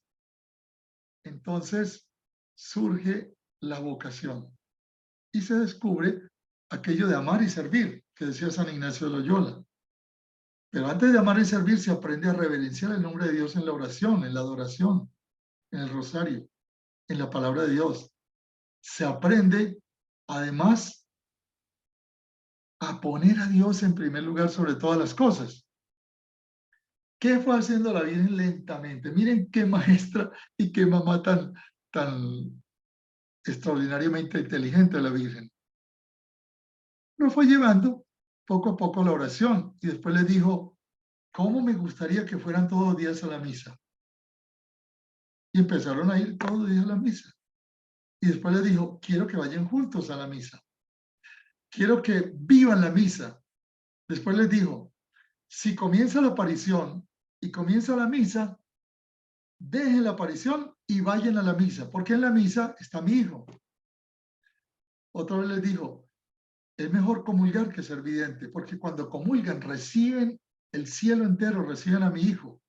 entonces surge la vocación y se descubre aquello de amar y servir, que decía San Ignacio de Loyola. Pero antes de amar y servir se aprende a reverenciar el nombre de Dios en la oración, en la adoración, en el rosario, en la palabra de Dios. Se aprende, además, a poner a Dios en primer lugar sobre todas las cosas. ¿Qué fue haciendo la Virgen lentamente? Miren qué maestra y qué mamá tan extraordinariamente inteligente la Virgen. Lo fue llevando poco a poco a la oración y después le dijo, ¿cómo me gustaría que fueran todos los días a la misa? Y empezaron a ir todos los días a la misa. Y después le dijo, quiero que vayan juntos a la misa. Quiero que vivan la misa. Después les dijo, si comienza la aparición y comienza la misa, dejen la aparición y vayan a la misa, porque en la misa está mi hijo. Otra vez les dijo, es mejor comulgar que ser vidente, porque cuando comulgan reciben el cielo entero, reciben a mi hijo.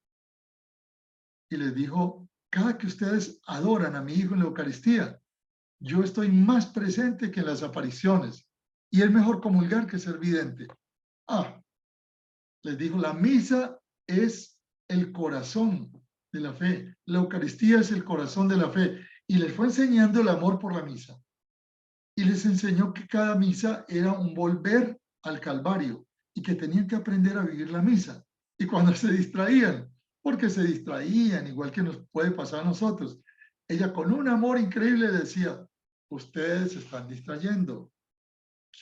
Y les dijo, cada que ustedes adoran a mi hijo en la Eucaristía, yo estoy más presente que en las apariciones. Y es mejor comulgar que ser vidente. Les dijo, la misa es el corazón de la fe. La Eucaristía es el corazón de la fe. Y les fue enseñando el amor por la misa. Y les enseñó que cada misa era un volver al Calvario y que tenían que aprender a vivir la misa. Y cuando se distraían, porque se distraían, igual que nos puede pasar a nosotros, ella con un amor increíble decía, ustedes se están distrayendo,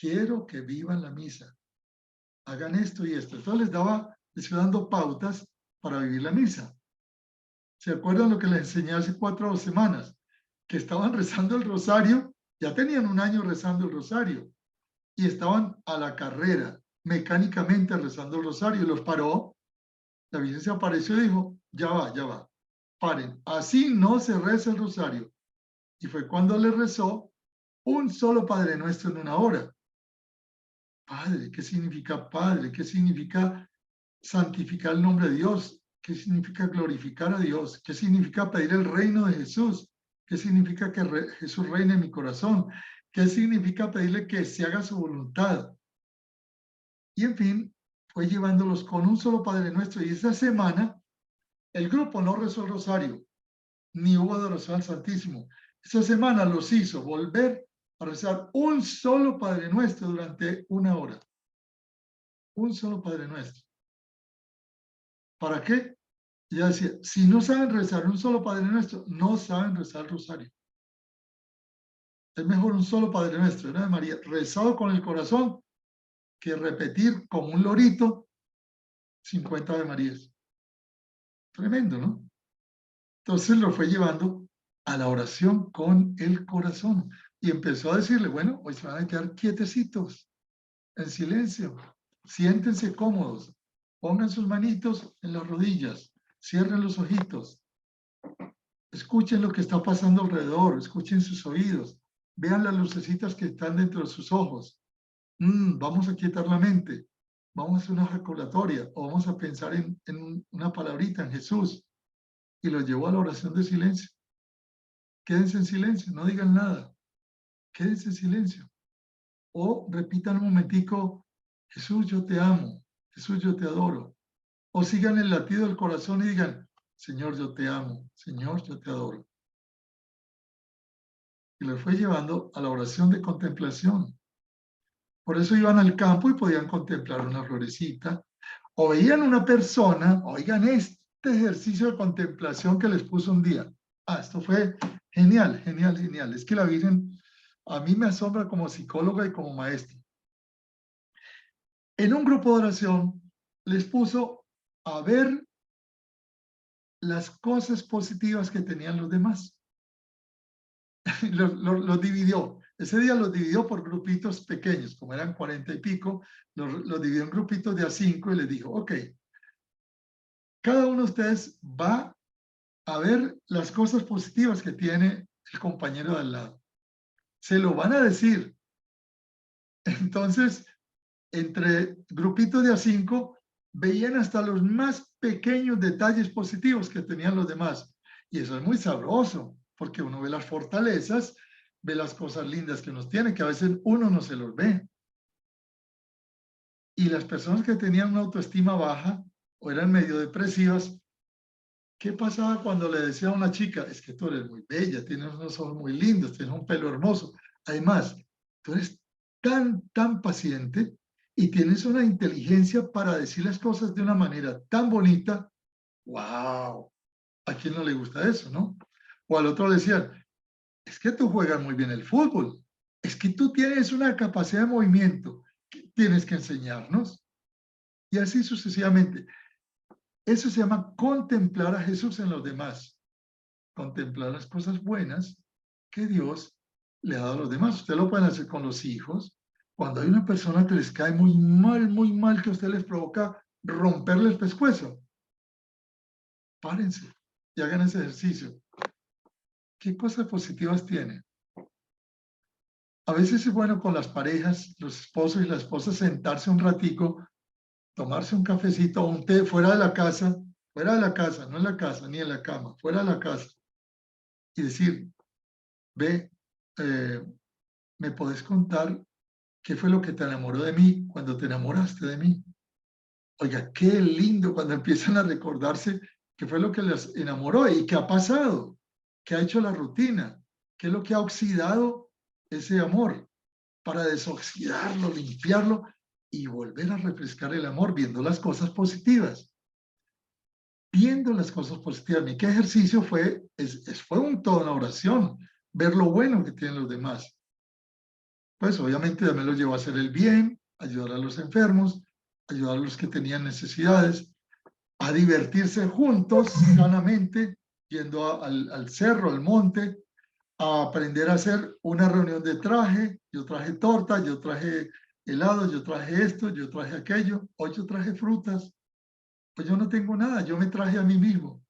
quiero que vivan la misa, hagan esto y esto. Entonces les iba dando pautas para vivir la misa. ¿Se acuerdan lo que les enseñé hace 4 semanas? Que estaban rezando el rosario, ya tenían un año rezando el rosario, y estaban a la carrera, mecánicamente rezando el rosario. Los paró, la Virgen se apareció y dijo, ya va, paren, así no se reza el rosario. Y fue cuando le rezó un solo Padre Nuestro en 1 hora. Padre, ¿qué significa Padre? ¿Qué significa santificar el nombre de Dios? ¿Qué significa glorificar a Dios? ¿Qué significa pedir el reino de Jesús? ¿Qué significa que Jesús reine en mi corazón? ¿Qué significa pedirle que se haga su voluntad? Y en fin, fue llevándolos con un solo Padre Nuestro. Y esa semana el grupo no rezó el rosario, ni hubo adoración al Santísimo. Esa semana los hizo volver a rezar un solo Padre Nuestro durante 1 hora. Un solo Padre Nuestro. ¿Para qué? Ella decía, si no saben rezar un solo Padre Nuestro, no saben rezar el rosario. Es mejor un solo Padre Nuestro, ¿no? De María, rezado con el corazón, que repetir como un lorito 50 de Marías. Tremendo, ¿no? Entonces lo fue llevando a la oración con el corazón. Y empezó a decirle, bueno, hoy se van a quedar quietecitos, en silencio. Siéntense cómodos. Pongan sus manitos en las rodillas. Cierren los ojitos. Escuchen lo que está pasando alrededor. Escuchen sus oídos. Vean las lucecitas que están dentro de sus ojos. Vamos a quietar la mente. Vamos a hacer una ejaculatoria. O vamos a pensar en una palabrita, en Jesús. Y los llevó a la oración de silencio. Quédense en silencio, no digan nada. Quédense en silencio. O repitan un momentico, Jesús, yo te amo. Jesús, yo te adoro. O sigan el latido del corazón y digan, Señor, yo te amo. Señor, yo te adoro. Y los fue llevando a la oración de contemplación. Por eso iban al campo y podían contemplar una florecita. O veían una persona, oigan este ejercicio de contemplación que les puso un día. Esto fue genial, genial, genial. Es que la Virgen a mí me asombra como psicóloga y como maestra. En un grupo de oración les puso a ver las cosas positivas que tenían los demás. Los dividió. Ese día los dividió por grupitos pequeños, como eran 40 y pico, los dividió en grupitos de A5 y les dijo, ok, cada uno de ustedes va a ver las cosas positivas que tiene el compañero de al lado. Se lo van a decir. Entonces, entre grupitos de A5, veían hasta los más pequeños detalles positivos que tenían los demás. Y eso es muy sabroso, porque uno ve las fortalezas, ve las cosas lindas que nos tiene, que a veces uno no se los ve. Y las personas que tenían una autoestima baja o eran medio depresivas, ¿qué pasaba cuando le decía a una chica, es que tú eres muy bella, tienes unos ojos muy lindos, tienes un pelo hermoso? Además, tú eres tan paciente y tienes una inteligencia para decir las cosas de una manera tan bonita ¡Wow! ¿A quién no le gusta eso, no? O al otro le decían, es que tú juegas muy bien el fútbol, es que tú tienes una capacidad de movimiento que tienes que enseñarnos. Y así sucesivamente. Eso se llama contemplar a Jesús en los demás. Contemplar las cosas buenas que Dios le ha dado a los demás. Usted lo pueden hacer con los hijos. Cuando hay una persona que les cae muy mal, que a usted les provoca romperle el pescuezo, párense y hagan ese ejercicio. ¿Qué cosas positivas tienen? A veces es bueno con las parejas, los esposos y las esposas, sentarse un ratico, tomarse un cafecito o un té fuera de la casa, no en la casa, ni en la cama, fuera de la casa, y decir, ve, ¿me podés contar qué fue lo que te enamoró de mí cuando te enamoraste de mí? Oiga, qué lindo cuando empiezan a recordarse qué fue lo que les enamoró y qué ha pasado, qué ha hecho la rutina, qué es lo que ha oxidado ese amor, para desoxidarlo, limpiarlo y volver a refrescar el amor viendo las cosas positivas. Viendo las cosas positivas. ¿Y qué ejercicio fue? Fue toda una oración, ver lo bueno que tienen los demás. Pues obviamente también los llevó a hacer el bien, ayudar a los enfermos, ayudar a los que tenían necesidades, a divertirse juntos sanamente, yendo al cerro, al monte, a aprender a hacer una reunión de traje. Yo traje torta, yo traje helado, yo traje esto, yo traje aquello, hoy yo traje frutas. Pues yo no tengo nada, yo me traje a mí mismo.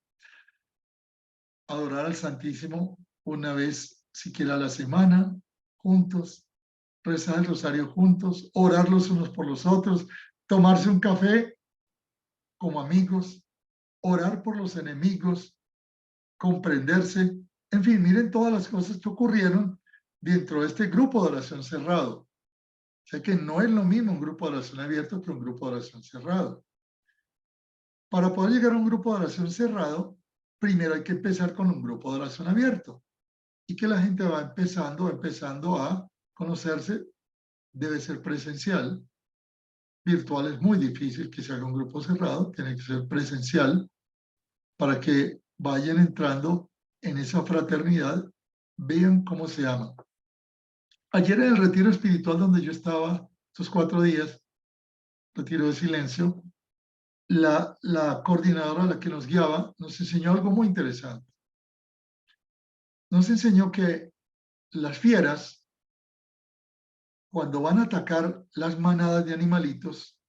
Adorar al Santísimo una vez siquiera a la semana, juntos, rezar el rosario juntos, orar los unos por los otros, tomarse un café como amigos, orar por los enemigos, comprenderse. En fin, miren todas las cosas que ocurrieron dentro de este grupo de oración cerrado. Sé que no es lo mismo un grupo de oración abierto que un grupo de oración cerrado. Para poder llegar a un grupo de oración cerrado, primero hay que empezar con un grupo de oración abierto. Y que la gente va empezando a conocerse, debe ser presencial. Virtual es muy difícil que se haga un grupo cerrado, tiene que ser presencial para que vayan entrando en esa fraternidad, vean cómo se aman. Ayer en el retiro espiritual donde yo estaba, estos 4 días, retiro de silencio, la coordinadora, la que nos guiaba, nos enseñó algo muy interesante. Nos enseñó que las fieras, cuando van a atacar las manadas de animalitos,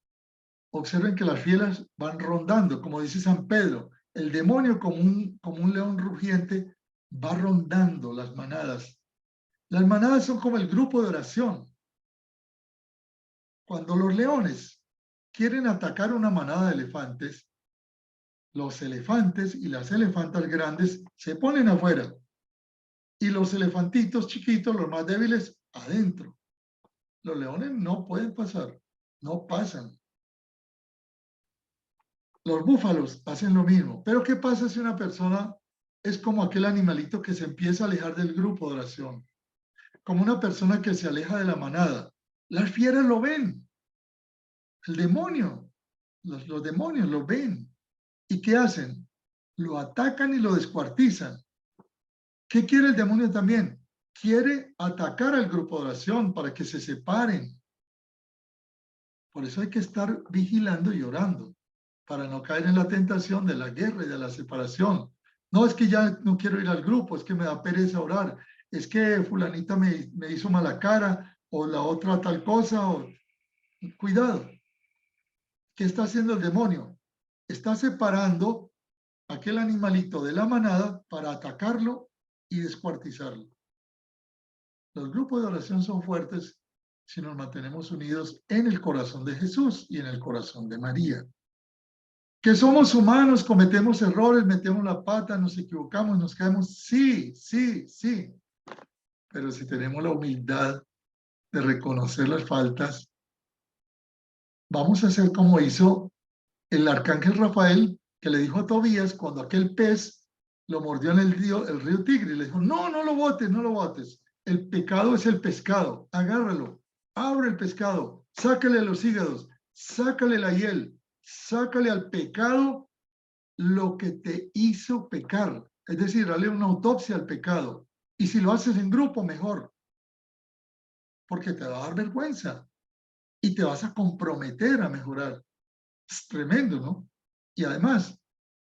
observen que las fieras van rondando, como dice San Pedro, el demonio como un león rugiente va rondando las manadas. Las manadas son como el grupo de oración. Cuando los leones quieren atacar una manada de elefantes, los elefantes y las elefantas grandes se ponen afuera y los elefantitos chiquitos, los más débiles, adentro. Los leones no pueden pasar, no pasan. Los búfalos hacen lo mismo. Pero ¿qué pasa si una persona es como aquel animalito que se empieza a alejar del grupo de oración? Como una persona que se aleja de la manada. Las fieras lo ven. El demonio, los demonios lo ven. ¿Y qué hacen? Lo atacan y lo descuartizan. ¿Qué quiere el demonio también? Quiere atacar al grupo de oración para que se separen. Por eso hay que estar vigilando y orando, para no caer en la tentación de la guerra y de la separación. No es que ya no quiero ir al grupo, es que me da pereza orar, es que fulanita me hizo mala cara, o la otra tal cosa, o... Cuidado. ¿Qué está haciendo el demonio? Está separando aquel animalito de la manada para atacarlo y descuartizarlo. Los grupos de oración son fuertes si nos mantenemos unidos en el corazón de Jesús y en el corazón de María. Que somos humanos, cometemos errores, metemos la pata, nos equivocamos, nos caemos. Sí, sí, sí. Pero si tenemos la humildad de reconocer las faltas, vamos a hacer como hizo el arcángel Rafael, que le dijo a Tobías cuando aquel pez lo mordió en el río Tigre, y le dijo, no, no lo botes, no lo botes. El pecado es el pescado, agárralo, abre el pescado, sácale los hígados, sácale la hiel, sácale al pecado lo que te hizo pecar. Es decir, darle una autopsia al pecado. Y si lo haces en grupo, mejor. Porque te va a dar vergüenza. Y te vas a comprometer a mejorar. Es tremendo, ¿no? Y además,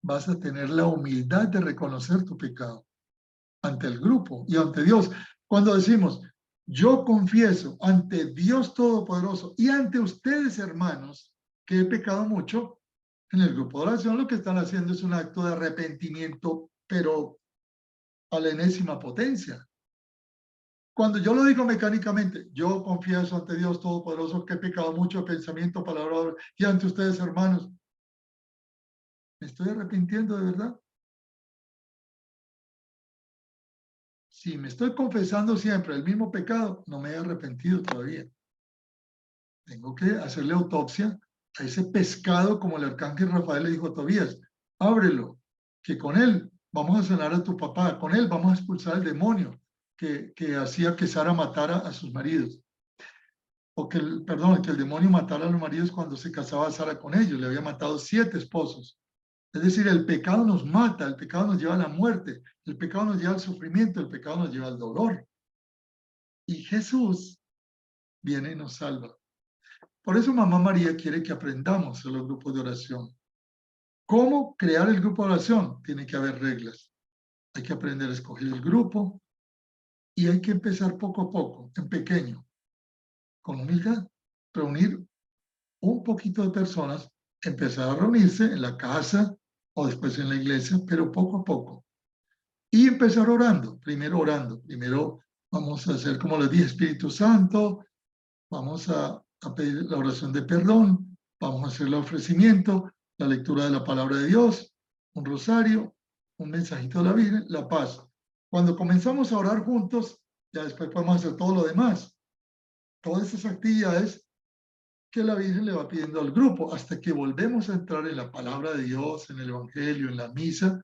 vas a tener la humildad de reconocer tu pecado ante el grupo y ante Dios. Cuando decimos, yo confieso ante Dios Todopoderoso y ante ustedes, hermanos, que he pecado mucho, en el grupo de oración lo que están haciendo es un acto de arrepentimiento, pero a la enésima potencia. Cuando yo lo digo mecánicamente, yo confieso ante Dios Todopoderoso que he pecado mucho de pensamiento, palabra, obra, y ante ustedes, hermanos, ¿me estoy arrepintiendo de verdad? Si me estoy confesando siempre el mismo pecado, no me he arrepentido todavía. Tengo que hacerle autopsia a ese pescado, como el arcángel Rafael le dijo a Tobías, ábrelo, que con él vamos a sanar a tu papá, con él vamos a expulsar al demonio que hacía que Sara matara a sus maridos. O que que el demonio matara a los maridos cuando se casaba Sara con ellos, le había matado 7 esposos. Es decir, el pecado nos mata, el pecado nos lleva a la muerte, el pecado nos lleva al sufrimiento, el pecado nos lleva al dolor. Y Jesús viene y nos salva. Por eso Mamá María quiere que aprendamos en los grupos de oración. ¿Cómo crear el grupo de oración? Tiene que haber reglas. Hay que aprender a escoger el grupo y hay que empezar poco a poco, en pequeño, con humildad. Reunir un poquito de personas, empezar a reunirse en la casa o después en la iglesia, pero poco a poco. Y empezar orando, primero vamos a hacer, como les dije, Espíritu Santo, vamos a pedir la oración de perdón, vamos a hacer el ofrecimiento, la lectura de la palabra de Dios, un rosario, un mensajito de la Virgen, la paz. Cuando comenzamos a orar juntos, ya después podemos hacer todo lo demás. Todas esas actividades que la Virgen le va pidiendo al grupo, hasta que volvemos a entrar en la palabra de Dios, en el Evangelio, en la misa,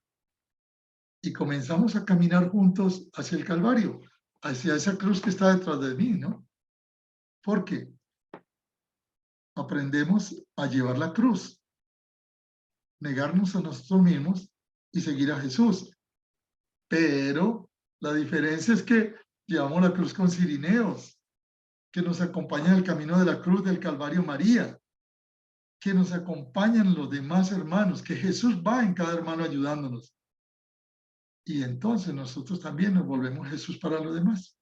y comenzamos a caminar juntos hacia el Calvario, hacia esa cruz que está detrás de mí, ¿no? ¿Por qué? Aprendemos a llevar la cruz, negarnos a nosotros mismos y seguir a Jesús. Pero la diferencia es que llevamos la cruz con cirineos, que nos acompañan en el camino de la cruz del Calvario María, que nos acompañan los demás hermanos, que Jesús va en cada hermano ayudándonos. Y entonces nosotros también nos volvemos Jesús para los demás.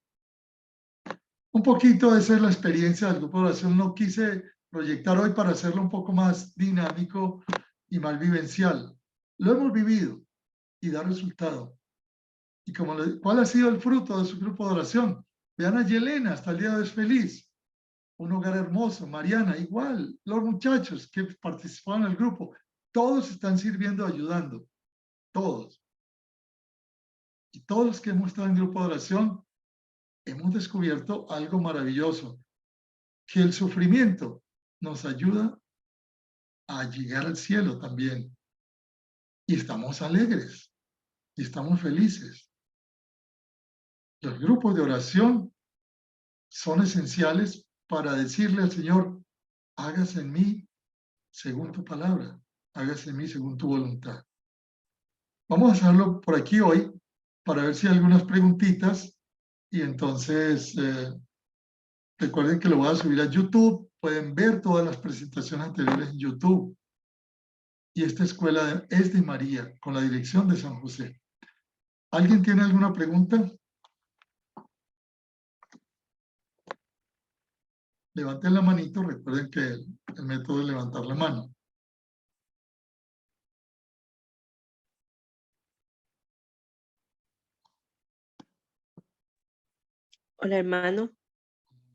Un poquito esa es la experiencia del grupo de oración. No quise proyectar hoy para hacerlo un poco más dinámico y más vivencial. Lo hemos vivido y da resultado. Y ¿cuál ha sido el fruto de su grupo de oración? Vean a Yelena, hasta el día de hoy es feliz. Un hogar hermoso. Mariana, igual. Los muchachos que participaron en el grupo, todos están sirviendo, ayudando. Todos. Y todos los que hemos estado en grupo de oración, hemos descubierto algo maravilloso, que el sufrimiento nos ayuda a llegar al cielo también. Y estamos alegres, y estamos felices. Los grupos de oración son esenciales para decirle al Señor, hágase en mí según tu palabra, hágase en mí según tu voluntad. Vamos a hacerlo por aquí hoy para ver si hay algunas preguntitas y entonces recuerden que lo voy a subir a YouTube, pueden ver todas las presentaciones anteriores en YouTube. Y esta escuela es de María, con la dirección de San José. ¿Alguien tiene alguna pregunta? Levanten la manito, recuerden que el método es levantar la mano.
Hola, hermano.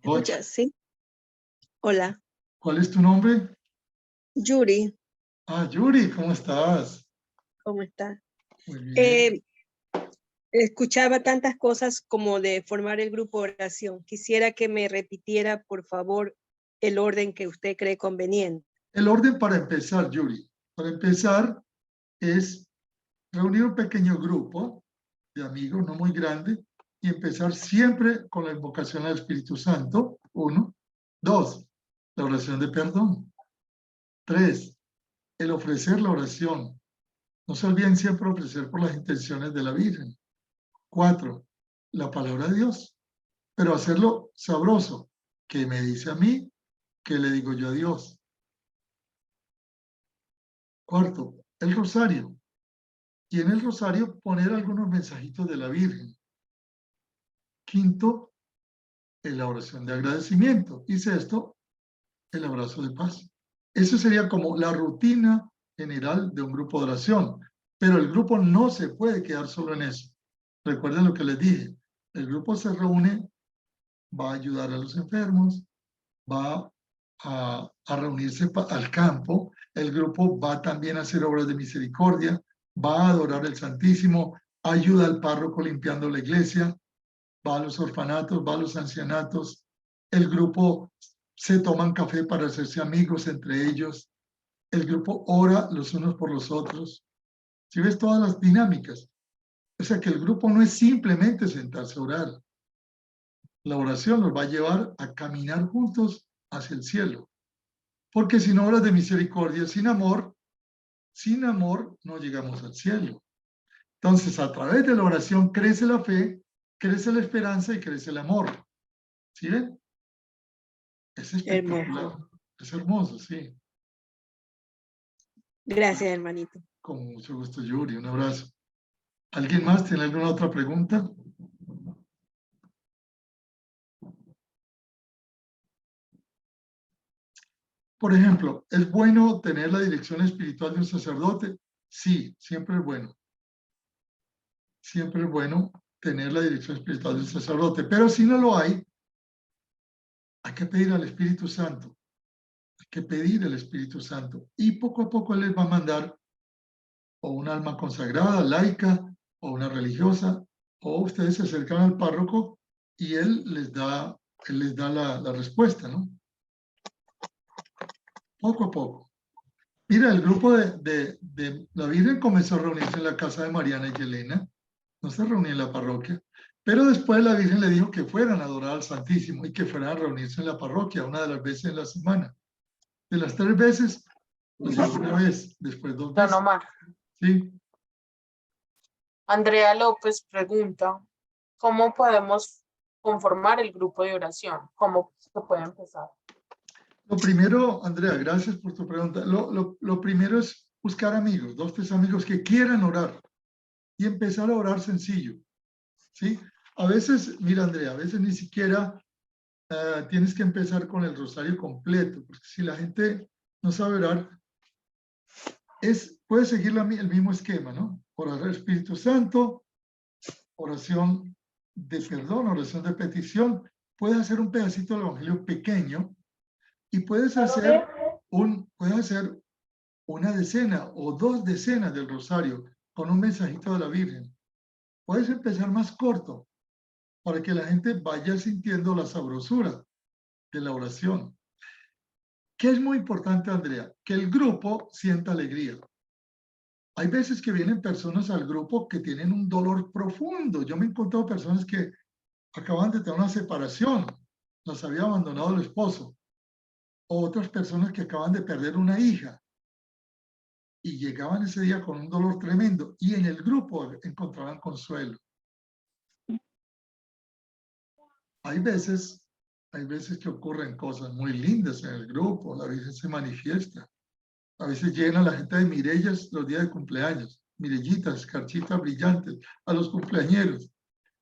¿Me
Hola.
escuchas? Sí. Hola.
¿Cuál es tu nombre?
Yuri,
Ah, Yuri, ¿cómo estás?
¿cómo está?
Muy bien.
Escuchaba tantas cosas como de formar el grupo de oración. Quisiera que me repitiera, por favor, el orden que usted cree conveniente.
El orden para empezar, Yuri. Para empezar es reunir un pequeño grupo de amigos, no muy grande, y empezar siempre con la invocación al Espíritu Santo. 1. 2. La oración de perdón. 3. El ofrecer la oración. No se olviden siempre ofrecer por las intenciones de la Virgen. 4, la palabra de Dios, pero hacerlo sabroso. ¿Qué me dice a mí? ¿Qué le digo yo a Dios? 4, el rosario. Y en el rosario poner algunos mensajitos de la Virgen. 5, en la oración de agradecimiento. Y 6, el abrazo de paz. Eso sería como la rutina general de un grupo de oración. Pero el grupo no se puede quedar solo en eso. Recuerden lo que les dije. El grupo se reúne, va a ayudar a los enfermos, va a reunirse al campo. El grupo va también a hacer obras de misericordia, va a adorar al Santísimo, ayuda al párroco limpiando la iglesia, va a los orfanatos, va a los ancianatos. El grupo se toman café para hacerse amigos entre ellos. El grupo ora los unos por los otros. Si ves todas las dinámicas. O sea que el grupo no es simplemente sentarse a orar. La oración nos va a llevar a caminar juntos hacia el cielo. Porque sin obras de misericordia, sin amor no llegamos al cielo. Entonces, a través de la oración crece la fe, crece la esperanza y crece el amor. ¿Sí ven? Es espectacular.
Hermoso.
Es hermoso, sí.
Gracias, hermanito.
Con mucho gusto, Yuri. Un abrazo. ¿Alguien más tiene alguna otra pregunta? Por ejemplo, ¿es bueno tener la dirección espiritual de un sacerdote? Sí, siempre es bueno. Siempre es bueno tener la dirección espiritual de un sacerdote. Pero si no lo hay que pedir al Espíritu Santo. Hay que pedir al Espíritu Santo. Y poco a poco Él les va a mandar o un alma consagrada, laica, o una religiosa, o ustedes se acercan al párroco y Él les da la respuesta, ¿no? Poco a poco. Mira, el grupo de la Virgen comenzó a reunirse en la casa de Mariana y Elena. No se reunía en la parroquia. Pero después la Virgen le dijo que fueran a adorar al Santísimo y que fueran a reunirse en la parroquia una de las veces en la semana. De las 3 veces, pues ya una vez, después 2 veces.
Don Omar.
Sí.
Andrea López pregunta, ¿cómo podemos conformar el grupo de oración? ¿Cómo se puede empezar?
Lo primero, Andrea, gracias por tu pregunta. Lo primero es buscar amigos, 2, 3 amigos que quieran orar y empezar a orar sencillo, ¿sí? A veces, mira, Andrea, a veces ni siquiera tienes que empezar con el rosario completo, porque si la gente no sabe orar, puede seguir el mismo esquema, ¿no? Orar al Espíritu Santo, oración de perdón, oración de petición. Puedes hacer un pedacito del Evangelio pequeño y puedes hacer una decena o 2 decenas del rosario con un mensajito de la Virgen. Puedes empezar más corto para que la gente vaya sintiendo la sabrosura de la oración. ¿Qué es muy importante, Andrea? Que el grupo sienta alegría. Hay veces que vienen personas al grupo que tienen un dolor profundo. Yo me he encontrado personas que acaban de tener una separación, las había abandonado el esposo. O otras personas que acaban de perder una hija y llegaban ese día con un dolor tremendo y en el grupo encontraban consuelo. Hay veces que ocurren cosas muy lindas en el grupo, la Virgen se manifiesta. A veces llena la gente de mirellas los días de cumpleaños, mirellitas, escarchitas brillantes a los cumpleañeros.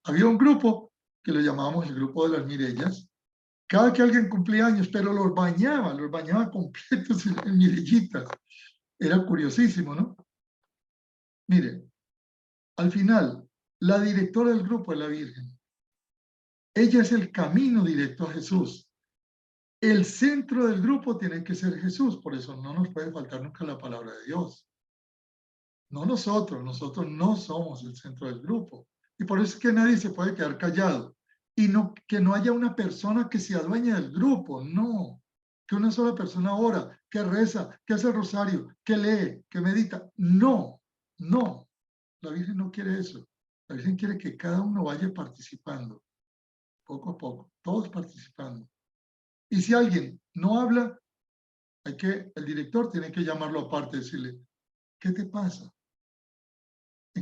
Había un grupo que lo llamábamos el grupo de las mirellas. Cada que alguien cumplía años, pero los bañaba completos en mirellitas. Era curiosísimo, ¿no? Mire, al final, la directora del grupo es la Virgen. Ella es el camino directo a Jesús. El centro del grupo tiene que ser Jesús, por eso no nos puede faltar nunca la palabra de Dios. No nosotros no somos el centro del grupo. Y por eso es que nadie se puede quedar callado. Y que no haya una persona que se adueñe del grupo, no. Que una sola persona ora, que reza, que hace el rosario, que lee, que medita. No, no. La Virgen no quiere eso. La Virgen quiere que cada uno vaya participando, poco a poco, todos participando. Y si alguien no habla, el director tiene que llamarlo aparte y decirle, ¿qué te pasa?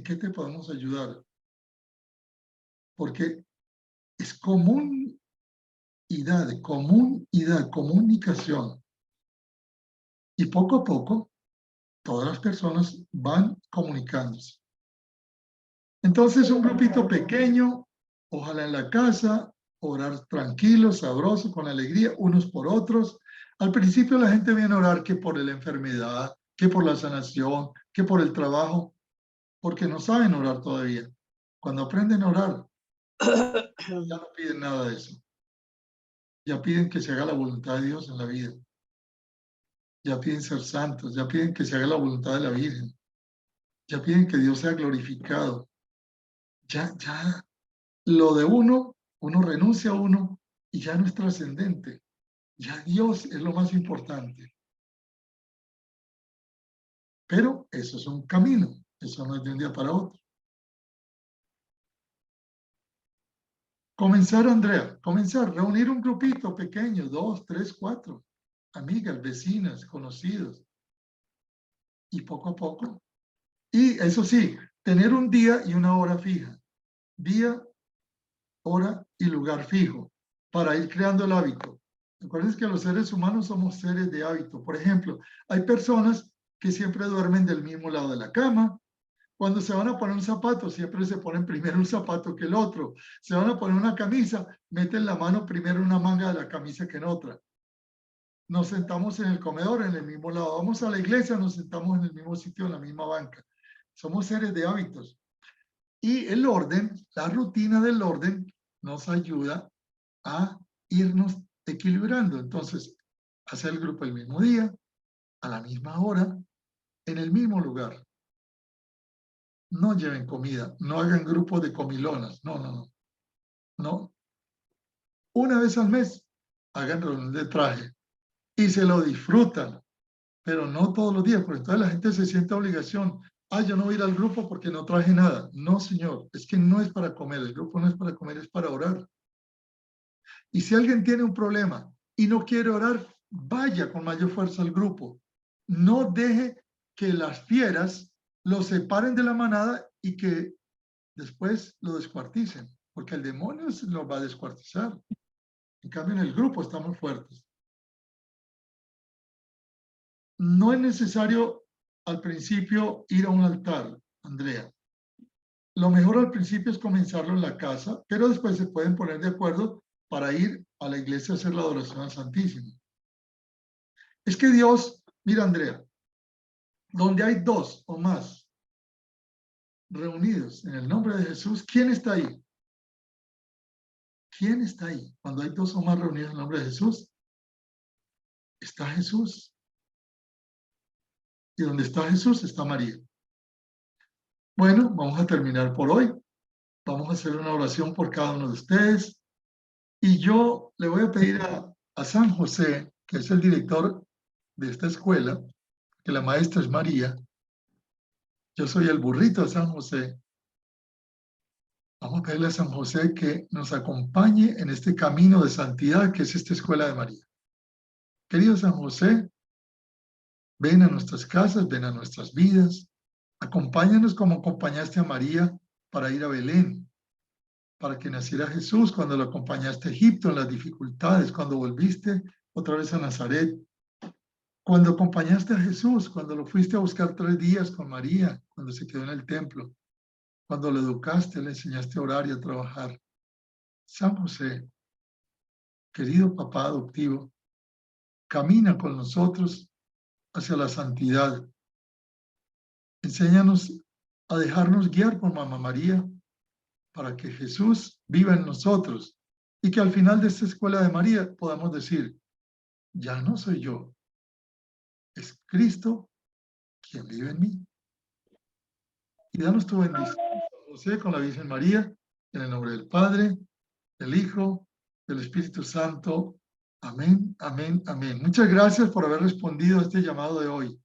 qué te podemos ayudar? Porque es comunidad, comunicación. Y poco a poco, todas las personas van comunicándose. Entonces, un grupito pequeño, ojalá en la casa, orar tranquilo, sabroso, con alegría, unos por otros. Al principio la gente viene a orar que por la enfermedad, que por la sanación, que por el trabajo, porque no saben orar todavía. Cuando aprenden a orar, ya no piden nada de eso. Ya piden que se haga la voluntad de Dios en la vida. Ya piden ser santos, ya piden que se haga la voluntad de la Virgen. Ya piden que Dios sea glorificado. Ya, lo de uno renuncia a uno y ya no es trascendente. Ya Dios es lo más importante. Pero eso es un camino, eso no es de un día para otro. Comenzar, Andrea, reunir un grupito pequeño, 2, 3, 4, amigas, vecinas, conocidos. Y poco a poco. Y eso sí, tener un día y una hora fija. Día, hora y lugar fijo para ir creando el hábito. Recuerden que los seres humanos somos seres de hábito. Por ejemplo, hay personas que siempre duermen del mismo lado de la cama. Cuando se van a poner un zapato, siempre se ponen primero un zapato que el otro. Se van a poner una camisa, meten la mano primero en una manga de la camisa que en otra. Nos sentamos en el comedor, en el mismo lado. Vamos a la iglesia, nos sentamos en el mismo sitio, en la misma banca. Somos seres de hábitos. Y el orden, la rutina del orden, nos ayuda a irnos equilibrando. Entonces, hacer el grupo el mismo día, a la misma hora, en el mismo lugar. No lleven comida, no hagan grupos de comilonas, no. Una vez al mes, hagan reunión de traje y se lo disfrutan, pero no todos los días, porque entonces la gente se siente obligación. Yo no voy a ir al grupo porque no traje nada. No, señor, es que no es para comer, el grupo no es para comer, es para orar. Y si alguien tiene un problema y no quiere orar, vaya con mayor fuerza al grupo. No deje que las fieras lo separen de la manada y que después lo descuarticen, porque el demonio lo va a descuartizar. En cambio, en el grupo estamos fuertes. No es necesario al principio ir a un altar, Andrea. Lo mejor al principio es comenzarlo en la casa, pero después se pueden poner de acuerdo para ir a la iglesia a hacer la adoración al Santísimo. Es que Dios, mira Andrea, donde hay 2 o más reunidos en el nombre de Jesús, ¿quién está ahí? ¿Quién está ahí? Cuando hay 2 o más reunidos en el nombre de Jesús, está Jesús. Y donde está Jesús está María. Bueno, vamos a terminar por hoy. Vamos a hacer una oración por cada uno de ustedes. Y yo le voy a pedir a San José, que es el director de esta escuela, que la maestra es María. Yo soy el burrito de San José. Vamos a pedirle a San José que nos acompañe en este camino de santidad que es esta escuela de María. Querido San José, ven a nuestras casas, ven a nuestras vidas. Acompáñanos como acompañaste a María para ir a Belén, para que naciera Jesús, cuando lo acompañaste a Egipto en las dificultades, cuando volviste otra vez a Nazaret, cuando acompañaste a Jesús, cuando lo fuiste a buscar 3 días con María, cuando se quedó en el templo, cuando lo educaste, le enseñaste a orar y a trabajar. San José, querido papá adoptivo, camina con nosotros hacia la santidad. Enséñanos a dejarnos guiar por Mamá María para que Jesús viva en nosotros y que al final de esta escuela de María podamos decir, ya no soy yo, es Cristo quien vive en mí. Y danos tu bendición, José, con la Virgen María, en el nombre del Padre, del Hijo, del Espíritu Santo. Amén, amén, amén. Muchas gracias por haber respondido a este llamado de hoy.